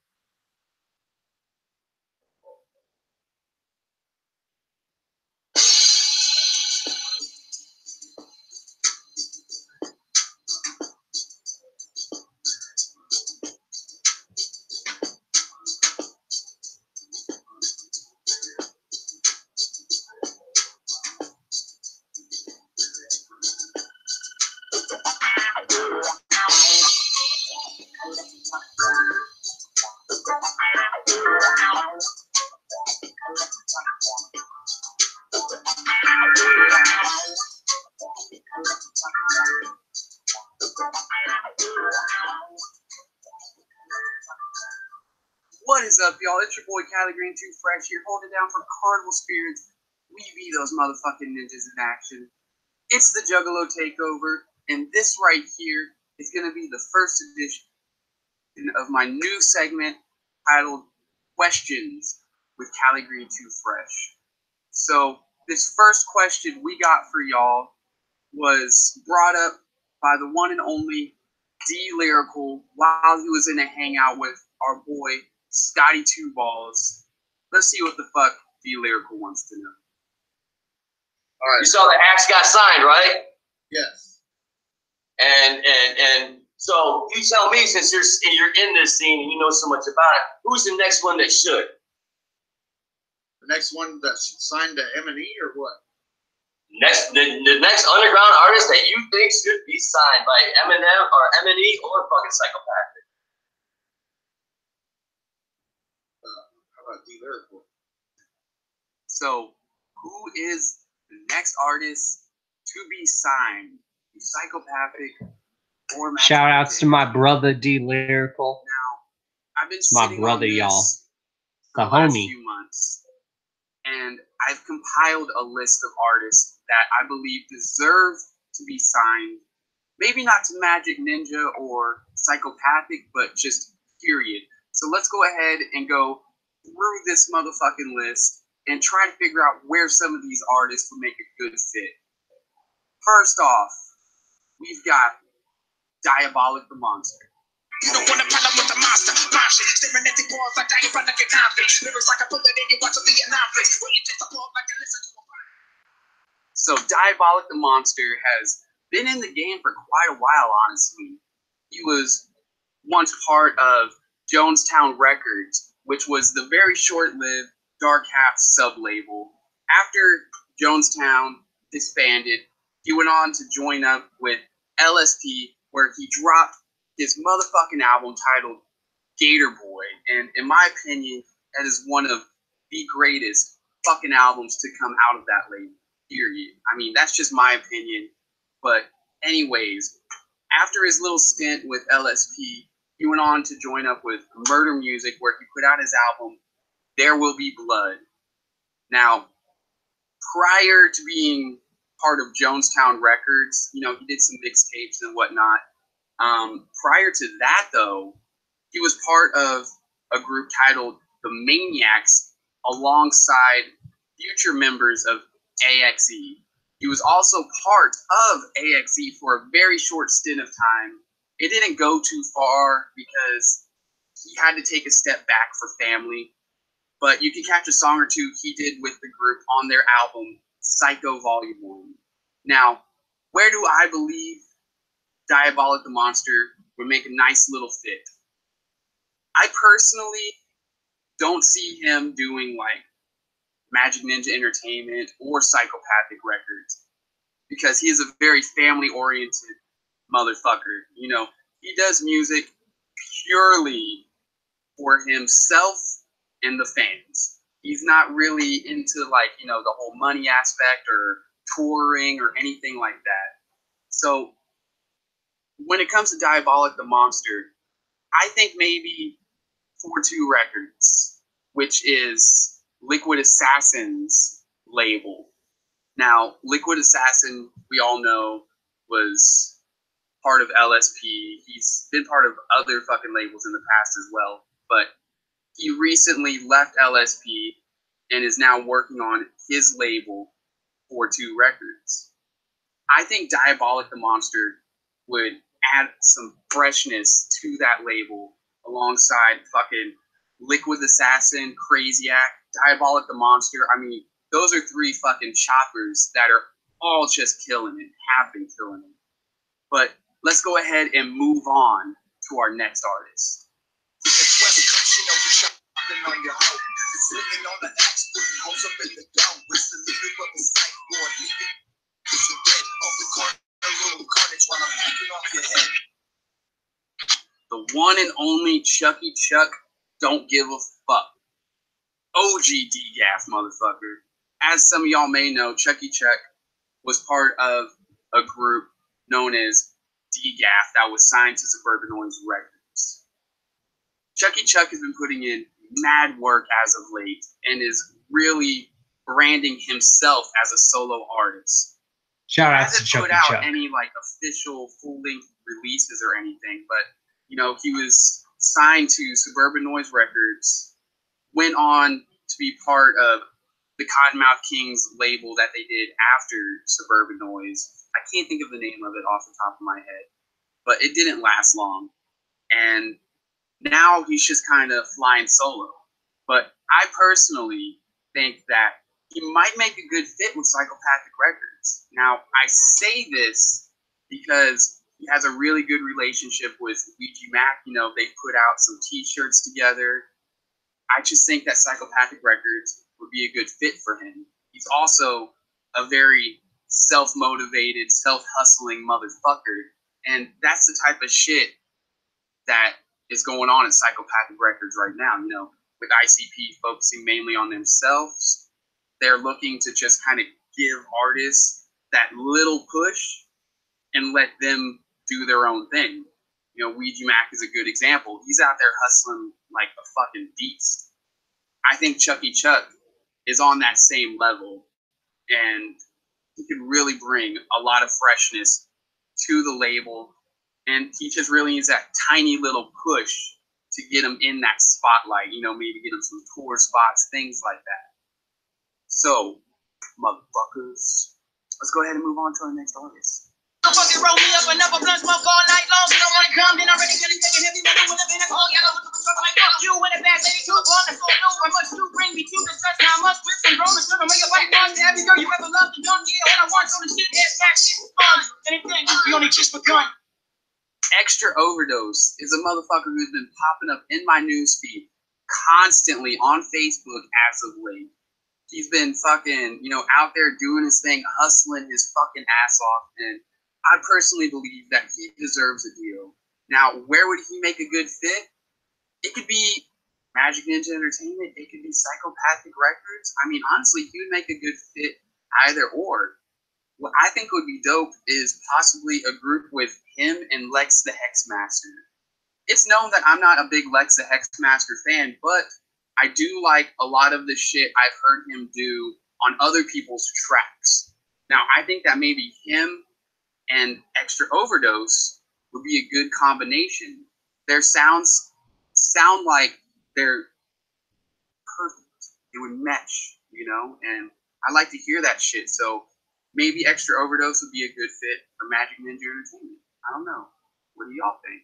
y'all? It's your boy, Cali Green 2 Fresh here, holding down for Carnival Spirits. We be those motherfucking ninjas in action. It's the Juggalo Takeover, and this right here is going to be the first edition of my new segment titled Questions with Cali Green 2 Fresh. So, this first question we got for y'all was brought up by the one and only D-Lyrical while he was in a hangout with our boy Scotty Two Balls. Let's see what the fuck D-Lyrical wants to know. All right. You saw the axe got signed, right? Yes. And so you tell me, since you're in this scene and you know so much about it, who's the next one that should? The next one that's signed to M&E or what? The next underground artist that you think should be signed by Eminem or M&E or fucking Psychopathic. How about D-Lyrical? So, who is the next artist to be signed to Psychopathic or Max Shout outs Music? to my brother D-Lyrical. Now, I've been My sitting brother, on this y'all. for The the last homie. few months, and I've compiled a list of artists that I believe deserve to be signed. Maybe not to Magic Ninja or Psychopathic, but just period. So let's go ahead and go through this motherfucking list and try to figure out where some of these artists would make a good fit. First off, we've got Diabolic the Monster. You don't want to put up with the monster. Mom shit, staring at the balls like I ain't trying to get confident. Lyrics like I put that in you watch the Vietnam flicks. When you take the ball back and listen to a So Diabolic the Monster has been in the game for quite a while, honestly. He was once part of Jonestown Records, which was the very short-lived Dark Half sub-label. After Jonestown disbanded, he went on to join up with LSP, where he dropped his motherfucking album titled Gator Boy. And in my opinion, that is one of the greatest fucking albums to come out of that label, period. I mean, that's just my opinion. But anyways, after his little stint with LSP, he went on to join up with Murder Music, where he put out his album There Will Be Blood. Now, prior to being part of Jonestown Records, you know, he did some mixtapes and whatnot. Prior to that, though, he was part of a group titled The Maniacs alongside future members of AXE. He was also part of AXE for a very short stint of time. It didn't go too far because he had to take a step back for family. But you can catch a song or two he did with the group on their album, Psycho Volume 1. Now, where do I believe Diabolic the Monster would make a nice little fit? I personally don't see him doing like Magic Ninja Entertainment or Psychopathic Records, because he is a very family-oriented motherfucker. You know, he does music purely for himself and the fans. He's not really into, like, you know, the whole money aspect or touring or anything like that. So when it comes to Diabolic the Monster, I think maybe 4-2 Records, which is Liquid Assassin's label. Now, Liquid Assassin, we all know, was part of LSP. He's been part of other fucking labels in the past as well. But he recently left LSP and is now working on his label, 4-2 Records. I think Diabolic the Monster would add some freshness to that label alongside fucking Liquid Assassin, Craziac, Diabolic the Monster. I mean, those are three fucking choppers that are all just killing it, have been killing it. But let's go ahead and move on to our next artist. The one and only Chucky Chuck Don't Give a Fuck. OG D-Gaff, motherfucker. As some of y'all may know, Chucky Chuck was part of a group known as D-Gaff that was signed to Suburban Noise Records. Chucky Chuck has been putting in mad work as of late and is really branding himself as a solo artist. Shout out to Hasn't Chucky put out Chuck. any like official full-length releases or anything, but you know, he was signed to Suburban Noise Records, went on to be part of the Cottonmouth Kings label that they did after Suburban Noise. I can't think of the name of it off the top of my head, but it didn't last long. And now he's just kind of flying solo. But I personally think that he might make a good fit with Psychopathic Records. Now, I say this because he has a really good relationship with Ouija Mac. You know, they put out some t-shirts together. I just think that Psychopathic Records would be a good fit for him. He's also a very self-motivated, self-hustling motherfucker. And that's the type of shit that is going on at Psychopathic Records right now. You know, with ICP focusing mainly on themselves, they're looking to just kind of give artists that little push and let them do their own thing. You know, Ouija Mac is a good example. He's out there hustling like a fucking beast. I think Chucky Chuck is on that same level, and he could really bring a lot of freshness to the label, and he just really needs that tiny little push to get him in that spotlight, you know, maybe get him some tour spots, things like that. So, motherfuckers, let's go ahead and move on to our next artist. Fucking roll me up another blunt, smoke all night long. You don't wanna come, then already really taking heavy metal with a bit of all. Y'all look for like fuck you and a bad lady too. On the floor, no, I must do bring me to the stress. Now I must whip and roll the sun. Make your body want to every girl you ever loved. And don't get what I want, so the shit is smack shit is fun. Anything, we only just begun. Extra Overdose is a motherfucker who's been popping up in my newsfeed constantly on Facebook as of late. He's been fucking, you know, out there doing his thing, hustling his fucking ass off, and I personally believe that he deserves a deal. Now, where would he make a good fit? It could be Magic Ninja Entertainment. It could be Psychopathic Records. I mean, honestly, he would make a good fit either or. What I think would be dope is possibly a group with him and Lex the Hexmaster. It's known that I'm not a big Lex the Hexmaster fan, but I do like a lot of the shit I've heard him do on other people's tracks. Now, I think that maybe him and Extra Overdose would be a good combination. Their sounds sound like they're perfect. It would mesh, you know, and I like to hear that shit. So maybe Extra Overdose would be a good fit for Magic Ninja Entertainment. I don't know. What do y'all think?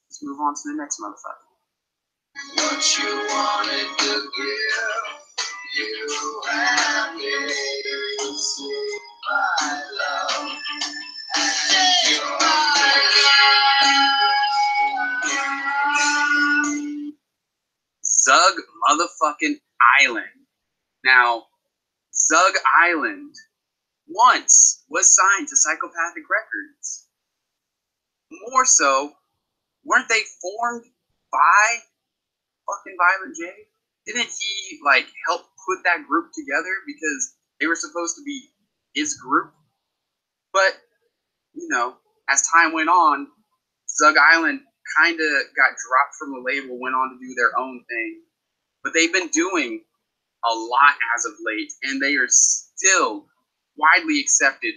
Let's move on to the next motherfucker. What you wanted to give, you have it. See my love, and you Zug motherfucking Island. Now, Zug Island once was signed to Psychopathic Records. More so, weren't they formed by fucking Violent J? Didn't he, like, help put that group together because they were supposed to be his group? But, you know, as time went on, Zug Island kind of got dropped from the label, went on to do their own thing. But they've been doing a lot as of late, and they are still widely accepted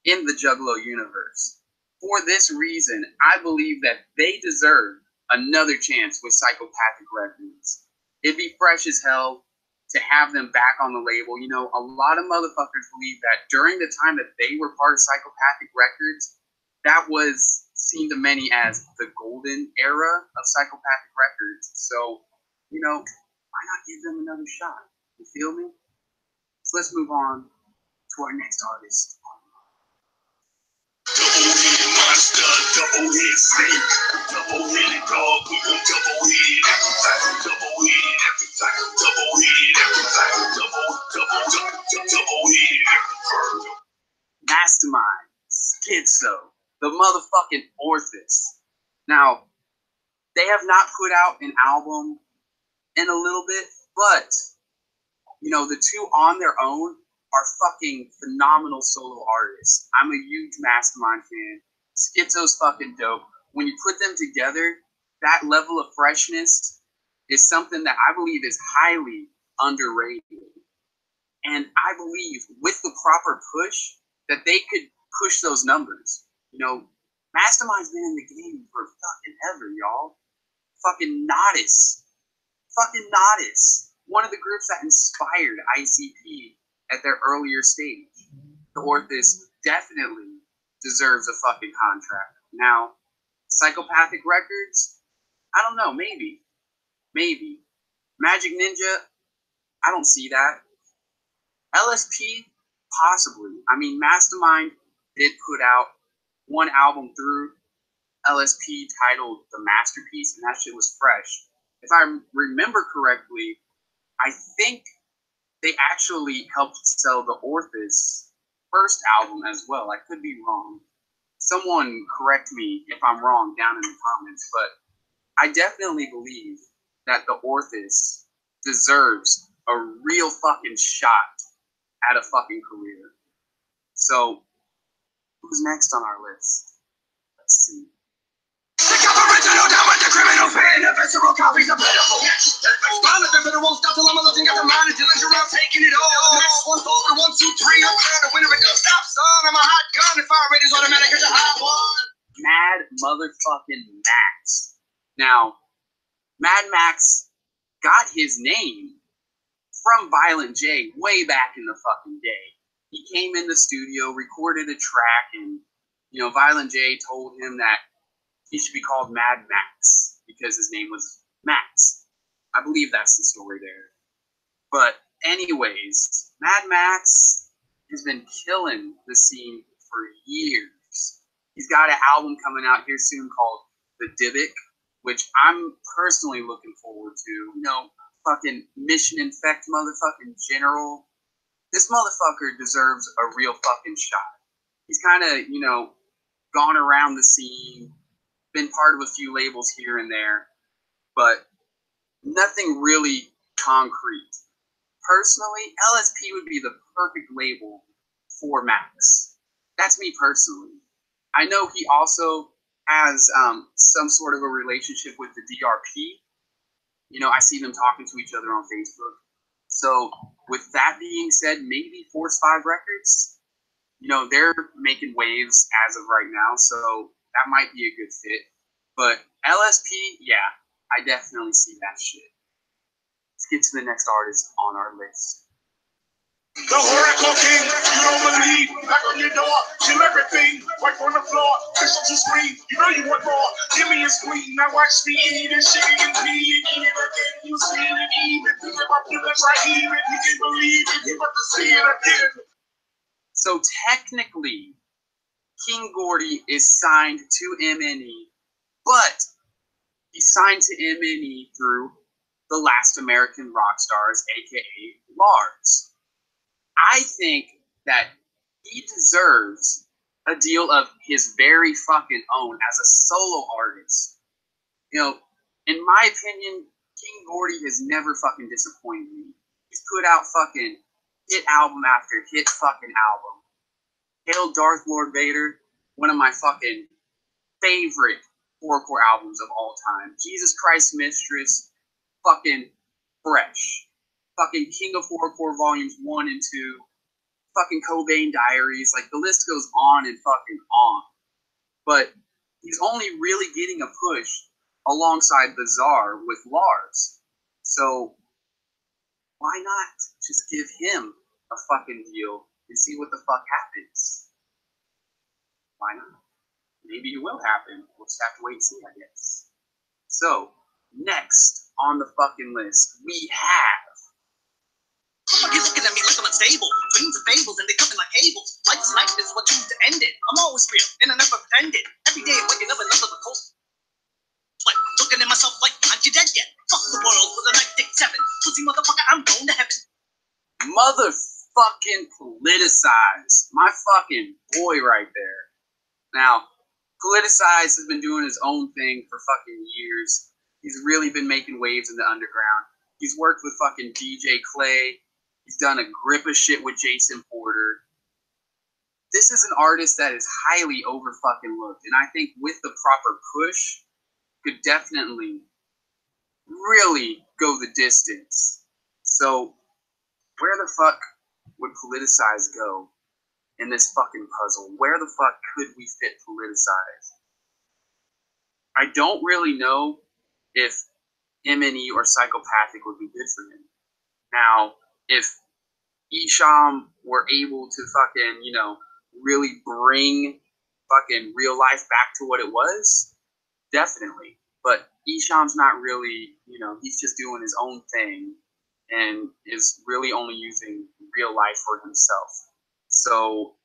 in the Juggalo universe. For this reason, I believe that they deserve another chance with Psychopathic Records. It'd be fresh as hell to have them back on the label. You know, a lot of motherfuckers believe that during the time that they were part of Psychopathic Records, that was seen to many as the golden era of Psychopathic Records. So, you know, why not give them another shot? You feel me? So let's move on to our next artist. Double-headed monster, double-headed snake, double-headed dog, we gon' double-head every time, double-head every time, double-head every time, double-head every time. Mastermind, Schizo, the motherfucking Orthus. Now, they have not put out an album in a little bit, but, you know, the two on their own are fucking phenomenal solo artists. I'm a huge Mastermind fan. Schizo's fucking dope. When you put them together, that level of freshness is something that I believe is highly underrated. And I believe with the proper push that they could push those numbers. You know, Mastermind's been in the game for fucking ever, y'all. Fucking Nodis. Fucking Nodis. One of the groups that inspired ICP at their earlier stage. The Orthis definitely deserves a fucking contract. Now, Psychopathic Records, I don't know, maybe. Maybe. Magic Ninja, I don't see that. LSP, possibly. I mean, Mastermind did put out one album through LSP titled The Masterpiece, and that shit was fresh. If I remember correctly, I think they actually helped sell the Orthis first album as well. I could be wrong. Someone correct me if I'm wrong down in the comments, but I definitely believe that the Orthis deserves a real fucking shot at a fucking career. So, who's next on our list? Let's see. Pick up original down with the criminal pen. The visceral copies are pitiful. Respond to the won't stop till I'm looking at the mind and dealing around taking it all. Next one forward, 1, 2, 3. I'm trying to win it, but don't stop, son. I'm a hot gun. If fire rate is automatic, it's a hot one. Mad motherfucking Max. Now, Mad Max got his name from Violent J way back in the fucking day. He came in the studio, recorded a track, and, you know, Violent J told him that he should be called Mad Max because his name was Max. I believe that's the story there. But anyways, Mad Max has been killing the scene for years. He's got an album coming out here soon called The Diabolic, which I'm personally looking forward to. You know, fucking Mission Infect motherfucking General. This motherfucker deserves a real fucking shot. He's kind of, you know, gone around the scene, been part of a few labels here and there, but nothing really concrete. Personally, LSP would be the perfect label for Max. That's me personally. I know he also has some sort of a relationship with the DRP. You know, I see them talking to each other on Facebook. So with that being said, maybe Force 5 Records, you know, they're making waves as of right now, so that might be a good fit. But LSP, yeah, I definitely see that shit. Let's get to the next artist on our list. The Oracle King, you don't believe. Back on your door, kill everything. Wipe on the floor, push up your screen. You know you want more. Give me a screen. Now watch me eat and shit and pee and eat it again. You see it even. You get my feelings right even. You can believe it. You about to see it again. So technically, King Gordy is signed to MNE, but he signed to MNE through the Last American Rock Stars, aka Lars. I think that he deserves a deal of his very fucking own as a solo artist. You know, in my opinion, King Gordy has never fucking disappointed me. He's put out fucking hit album after hit fucking album. Hail Darth Lord Vader, one of my fucking favorite horrorcore albums of all time. Jesus Christ Mistress, fucking fresh. Fucking King of Horrorcore Volumes 1 and 2. Fucking Cobain Diaries. Like, the list goes on and fucking on. But he's only really getting a push alongside Bizarre with Lars. So, why not just give him a fucking deal and see what the fuck happens? Why not? Maybe it will happen. We'll just have to wait and see, I guess. So, next on the fucking list, we have... You're looking at me like I'm unstable. Dreams and fables and they coming like cables. Life's life is what choose to end it. I'm always real and I never pretended. Every day I'm waking up another coast. Like looking at myself like, aren't you dead yet? Fuck the world with a night dick 7. Pussy motherfucker, I'm going to heaven. Motherfucking Politicize. My fucking boy right there. Now, Politicize has been doing his own thing for fucking years. He's really been making waves in the underground. He's worked with fucking DJ Clay. He's done a grip of shit with Jason Porter. This is an artist that is highly over fucking looked, and I think with the proper push, could definitely really go the distance. So where the fuck would politicize go in this fucking puzzle? Where the fuck could we fit politicize? I don't really know if M&E or psychopathic would be good for him. Now, if Isham were able to fucking, you know, really bring fucking real life back to what it was, definitely. But Isham's not really, you know, he's just doing his own thing and is really only using real life for himself. So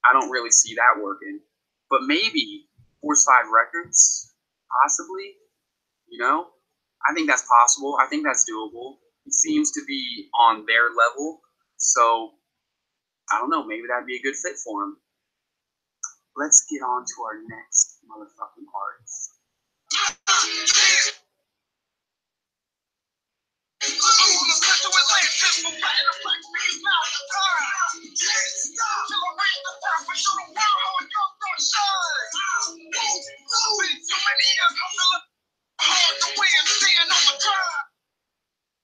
I don't really see that working. But maybe Force 5 Records, possibly, you know? I think that's possible. I think that's doable. It seems to be on their level. So I don't know, maybe that'd be a good fit for him. Let's get on to our next motherfucking artist.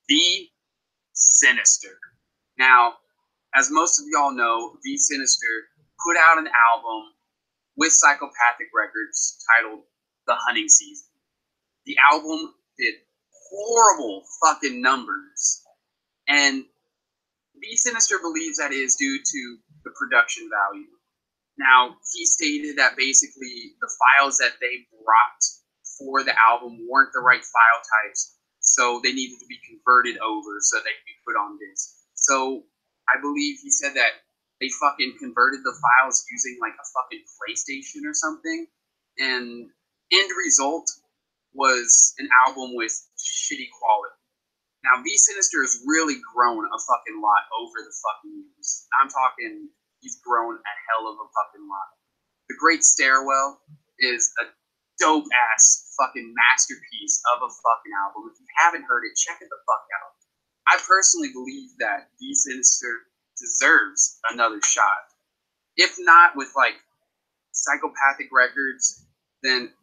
The Sinister. Now, as most of y'all know, The Sinister put out an album with Psychopathic Records titled The Hunting Season. The album did horrible fucking numbers, and The Sinister believes that is due to the production value. Now, he stated that basically the files that they brought for the album weren't the right file types, so they needed to be converted over so they could be put on disc. So I believe he said that they fucking converted the files using like a fucking PlayStation or something, and end result was an album with shitty quality. Now, V Sinister has really grown a fucking lot over the fucking years. I'm talking, he's grown a hell of a fucking lot. The Great Stairwell is a dope-ass fucking masterpiece of a fucking album. If you haven't heard it, check it the fuck out. I personally believe that V Sinister deserves another shot. If not with, like, Psychopathic Records, then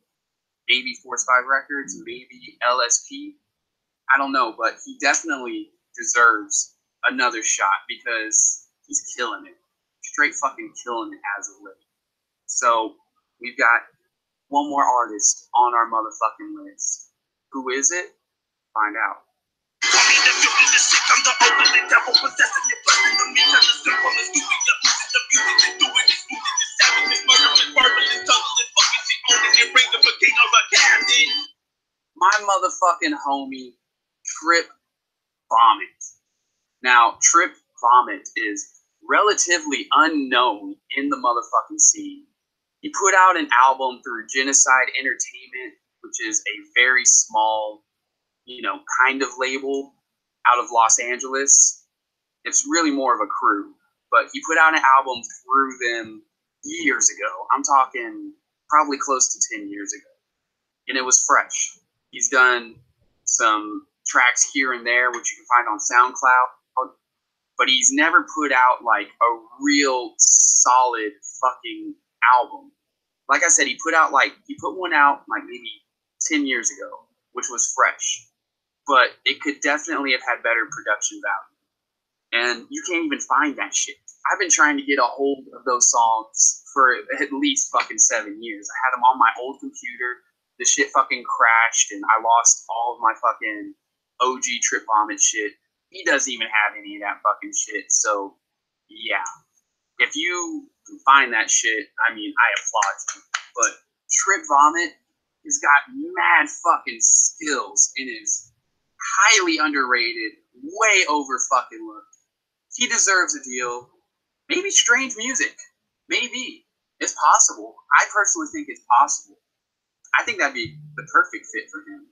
maybe Force 5 Records, maybe LSP. I don't know, but he definitely deserves another shot because he's killing it. Straight fucking killing it as of late. So we've got one more artist on our motherfucking list. Who is it? Find out. My motherfucking homie, Trip Vomit. Now, Trip Vomit is relatively unknown in the motherfucking scene. He put out an album through Genocide Entertainment, which is a very small, you know, kind of label out of Los Angeles. It's really more of a crew, but he put out an album through them years ago. I'm talking probably close to 10 years ago. And it was fresh. He's done some tracks here and there, which you can find on SoundCloud, but he's never put out like a real solid fucking album. Like I said, he put one out like maybe 10 years ago, which was fresh, but it could definitely have had better production value. And you can't even find that shit. I've been trying to get a hold of those songs for at least fucking 7 years. I had them on my old computer. The shit fucking crashed and I lost all of my fucking OG Trip Vomit shit. He doesn't even have any of that fucking shit. So, yeah. If you can find that shit, I mean, I applaud you. But Trip Vomit has got mad fucking skills and is highly underrated, way over fucking looked. He deserves a deal. Maybe Strange Music. Maybe. It's possible. I personally think it's possible. I think that'd be the perfect fit for him.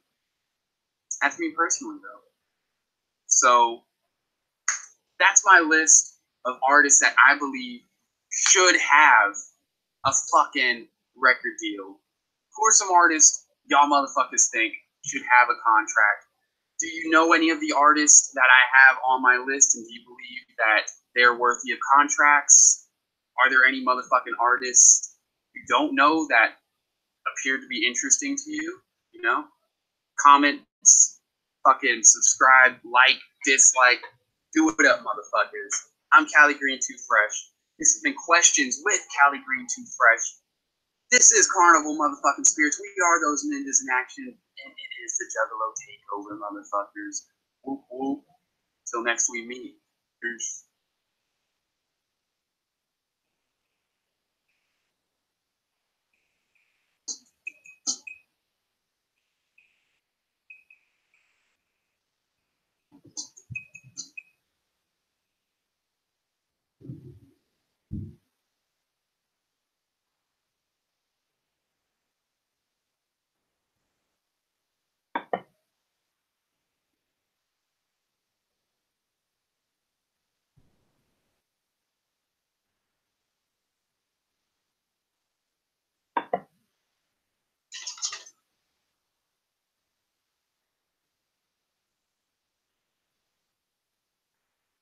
That's me personally, though. So, that's my list of artists that I believe should have a fucking record deal. Who are some artists y'all motherfuckers think should have a contract? Do you know any of the artists that I have on my list, and do you believe that they're worthy of contracts? Are there any motherfucking artists you don't know that appeared to be interesting to you? You know? Comments fucking subscribe, like, dislike, do it up, motherfuckers. I'm Cali Green Too Fresh. This has been Questions with Cali Green Too Fresh. This is Carnival motherfucking Spirits. We are those ninjas in action, and it is the Juggalo Takeover, motherfuckers. Whoop whoop. Till next we meet. Peace.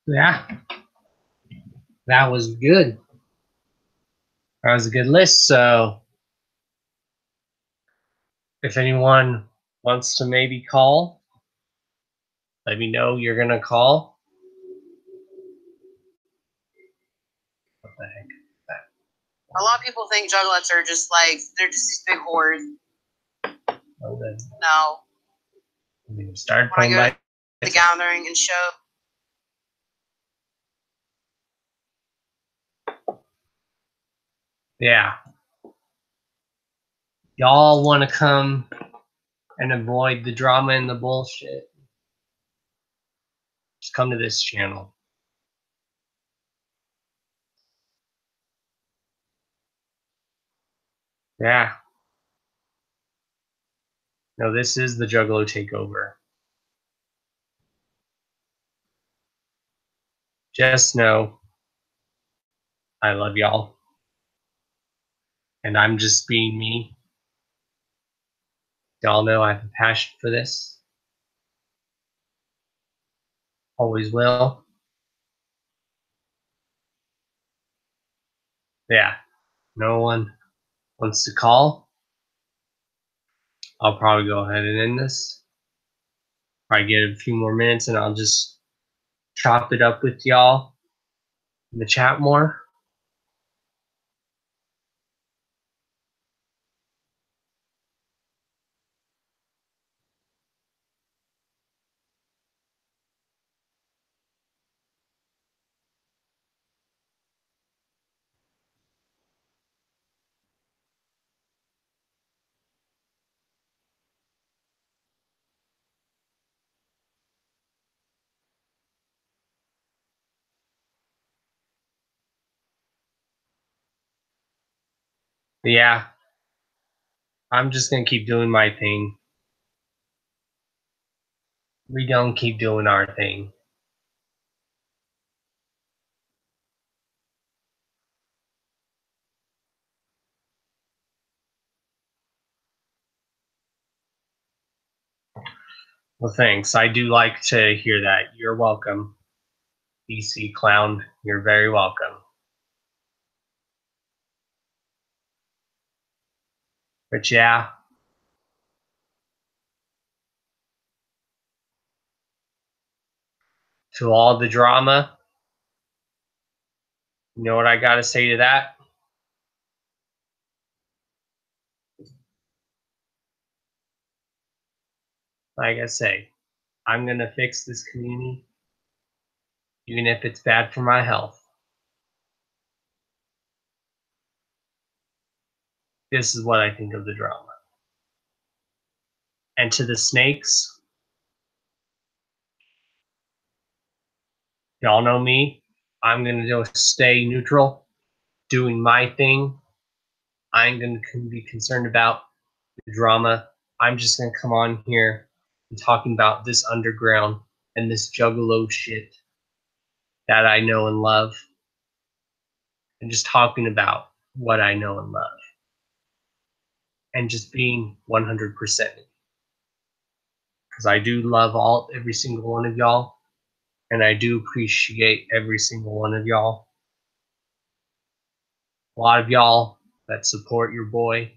Yeah, that was good. That was a good list. So if anyone wants to maybe call, let me know you're going to call. What the heck? A lot of people think juggalettes are just like, they're just these big hordes. Oh, then No. we start When I playing go by to the gathering and show, yeah. Y'all want to come and avoid the drama and the bullshit, just come to this channel. Yeah. No, this is the Juggalo Takeover. Just know I love y'all. And I'm just being me. Y'all know I have a passion for this. Always will. Yeah. No one wants to call. I'll probably go ahead and end this. Probably get a few more minutes and I'll just chop it up with y'all in the chat more. But yeah. I'm just gonna keep doing my thing. We don't keep doing our thing. Well, thanks. I do like to hear that. You're welcome. DC Clown, you're very welcome. But yeah. To all the drama, you know what I gotta say to that? Like I say, I'm gonna fix this community, even if it's bad for my health. This is what I think of the drama. And to the snakes, y'all know me. I'm gonna just stay neutral, doing my thing. I ain't gonna be concerned about the drama. I'm just gonna come on here and talking about this underground and this juggalo shit that I know and love, and just talking about what I know and love, and just being 100%. Because I do love every single one of y'all, and I do appreciate every single one of y'all. A lot of y'all that support your boy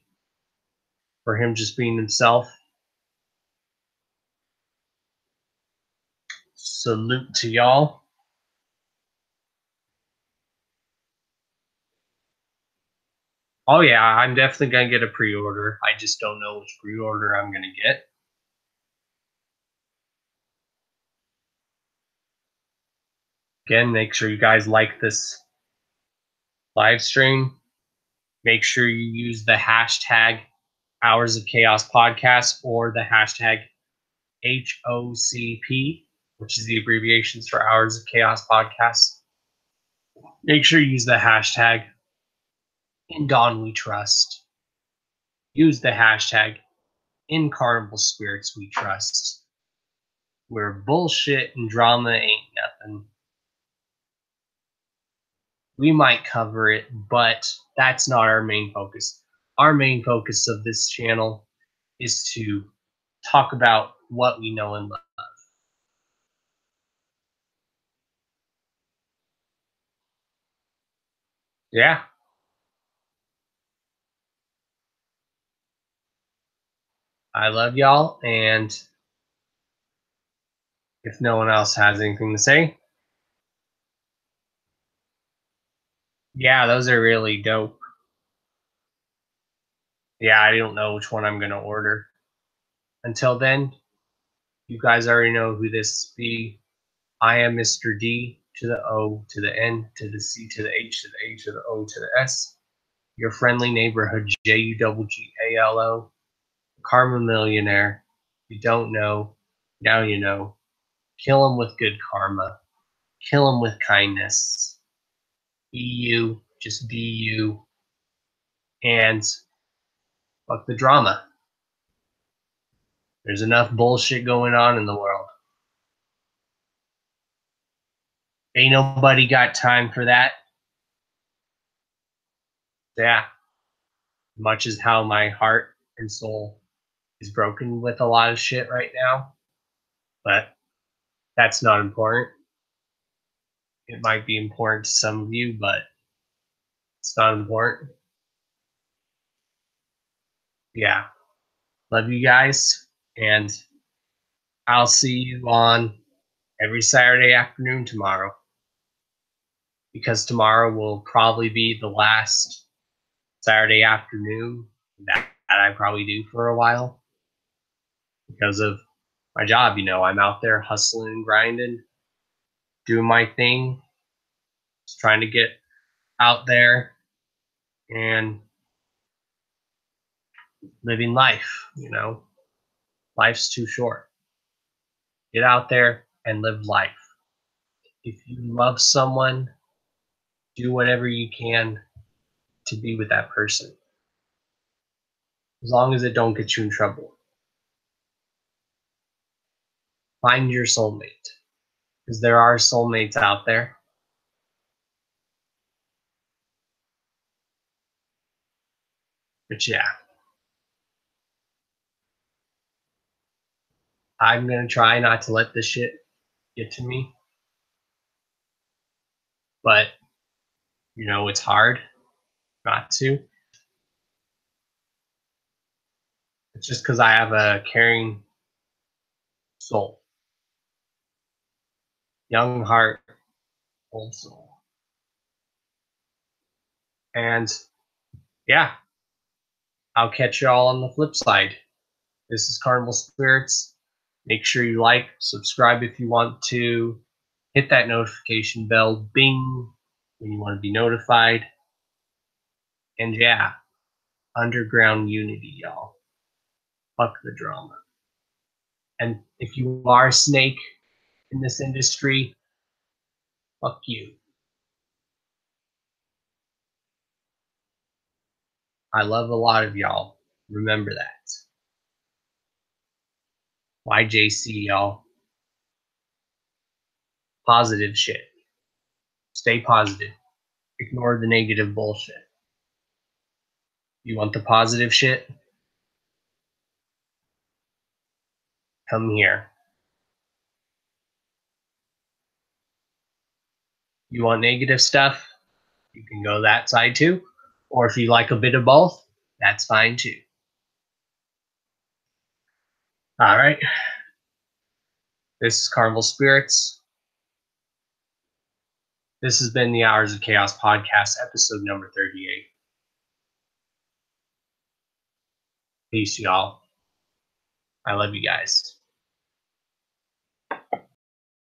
for him just being himself. Salute to y'all. Oh yeah, I'm definitely gonna get a pre-order. I just don't know which pre-order I'm gonna get. Again, make sure you guys like this live stream. Make sure you use the hashtag Hours of Chaos Podcast or the hashtag HOCP, which is the abbreviations for Hours of Chaos Podcast. Make sure you use the hashtag In Dawn We Trust. Use the hashtag In Carnival Spirits We Trust. Where bullshit and drama ain't nothing. We might cover it, but that's not our main focus. Our main focus of this channel is to talk about what we know and love. Yeah. I love y'all, and if no one else has anything to say, yeah, those are really dope. Yeah, I don't know which one I'm going to order. Until then, you guys already know who this be. I am Mr. D to the O to the N to the C to the H to the A to the O to the S. Your friendly neighborhood JUGGALO. Karma millionaire. You don't know, now you know. Kill him with good karma. Kill him with kindness. Be you, just be you. And fuck the drama. There's enough bullshit going on in the world. Ain't nobody got time for that. Yeah. Much as how my heart and soul is broken with a lot of shit right now. But that's not important. It might be important to some of you, but it's not important. Yeah. Love you guys. And I'll see you on every Saturday afternoon tomorrow. Because tomorrow will probably be the last Saturday afternoon that I probably do for a while. Because of my job, you know, I'm out there hustling and grinding, doing my thing, just trying to get out there and living life, you know. Life's too short. Get out there and live life. If you love someone, do whatever you can to be with that person. As long as it don't get you in trouble. Find your soulmate. Because there are soulmates out there. But yeah. I'm going to try not to let this shit get to me. But, you know, it's hard not to. It's just because I have a caring soul. Young heart, old soul. And, yeah. I'll catch you all on the flip side. This is Carnival Spirits. Make sure you like, subscribe if you want to. Hit that notification bell, bing, when you want to be notified. And yeah, underground unity, y'all. Fuck the drama. And if you are a snake in this industry, fuck you. I love a lot of y'all. Remember that. YJC, y'all. Positive shit. Stay positive. Ignore the negative bullshit. You want the positive shit? Come here. You want negative stuff? You can go that side too. Or if you like a bit of both, that's fine too. All right. This is Carnival Spirits. This has been the Hours of Chaos podcast, episode number 38. Peace, y'all. I love you guys.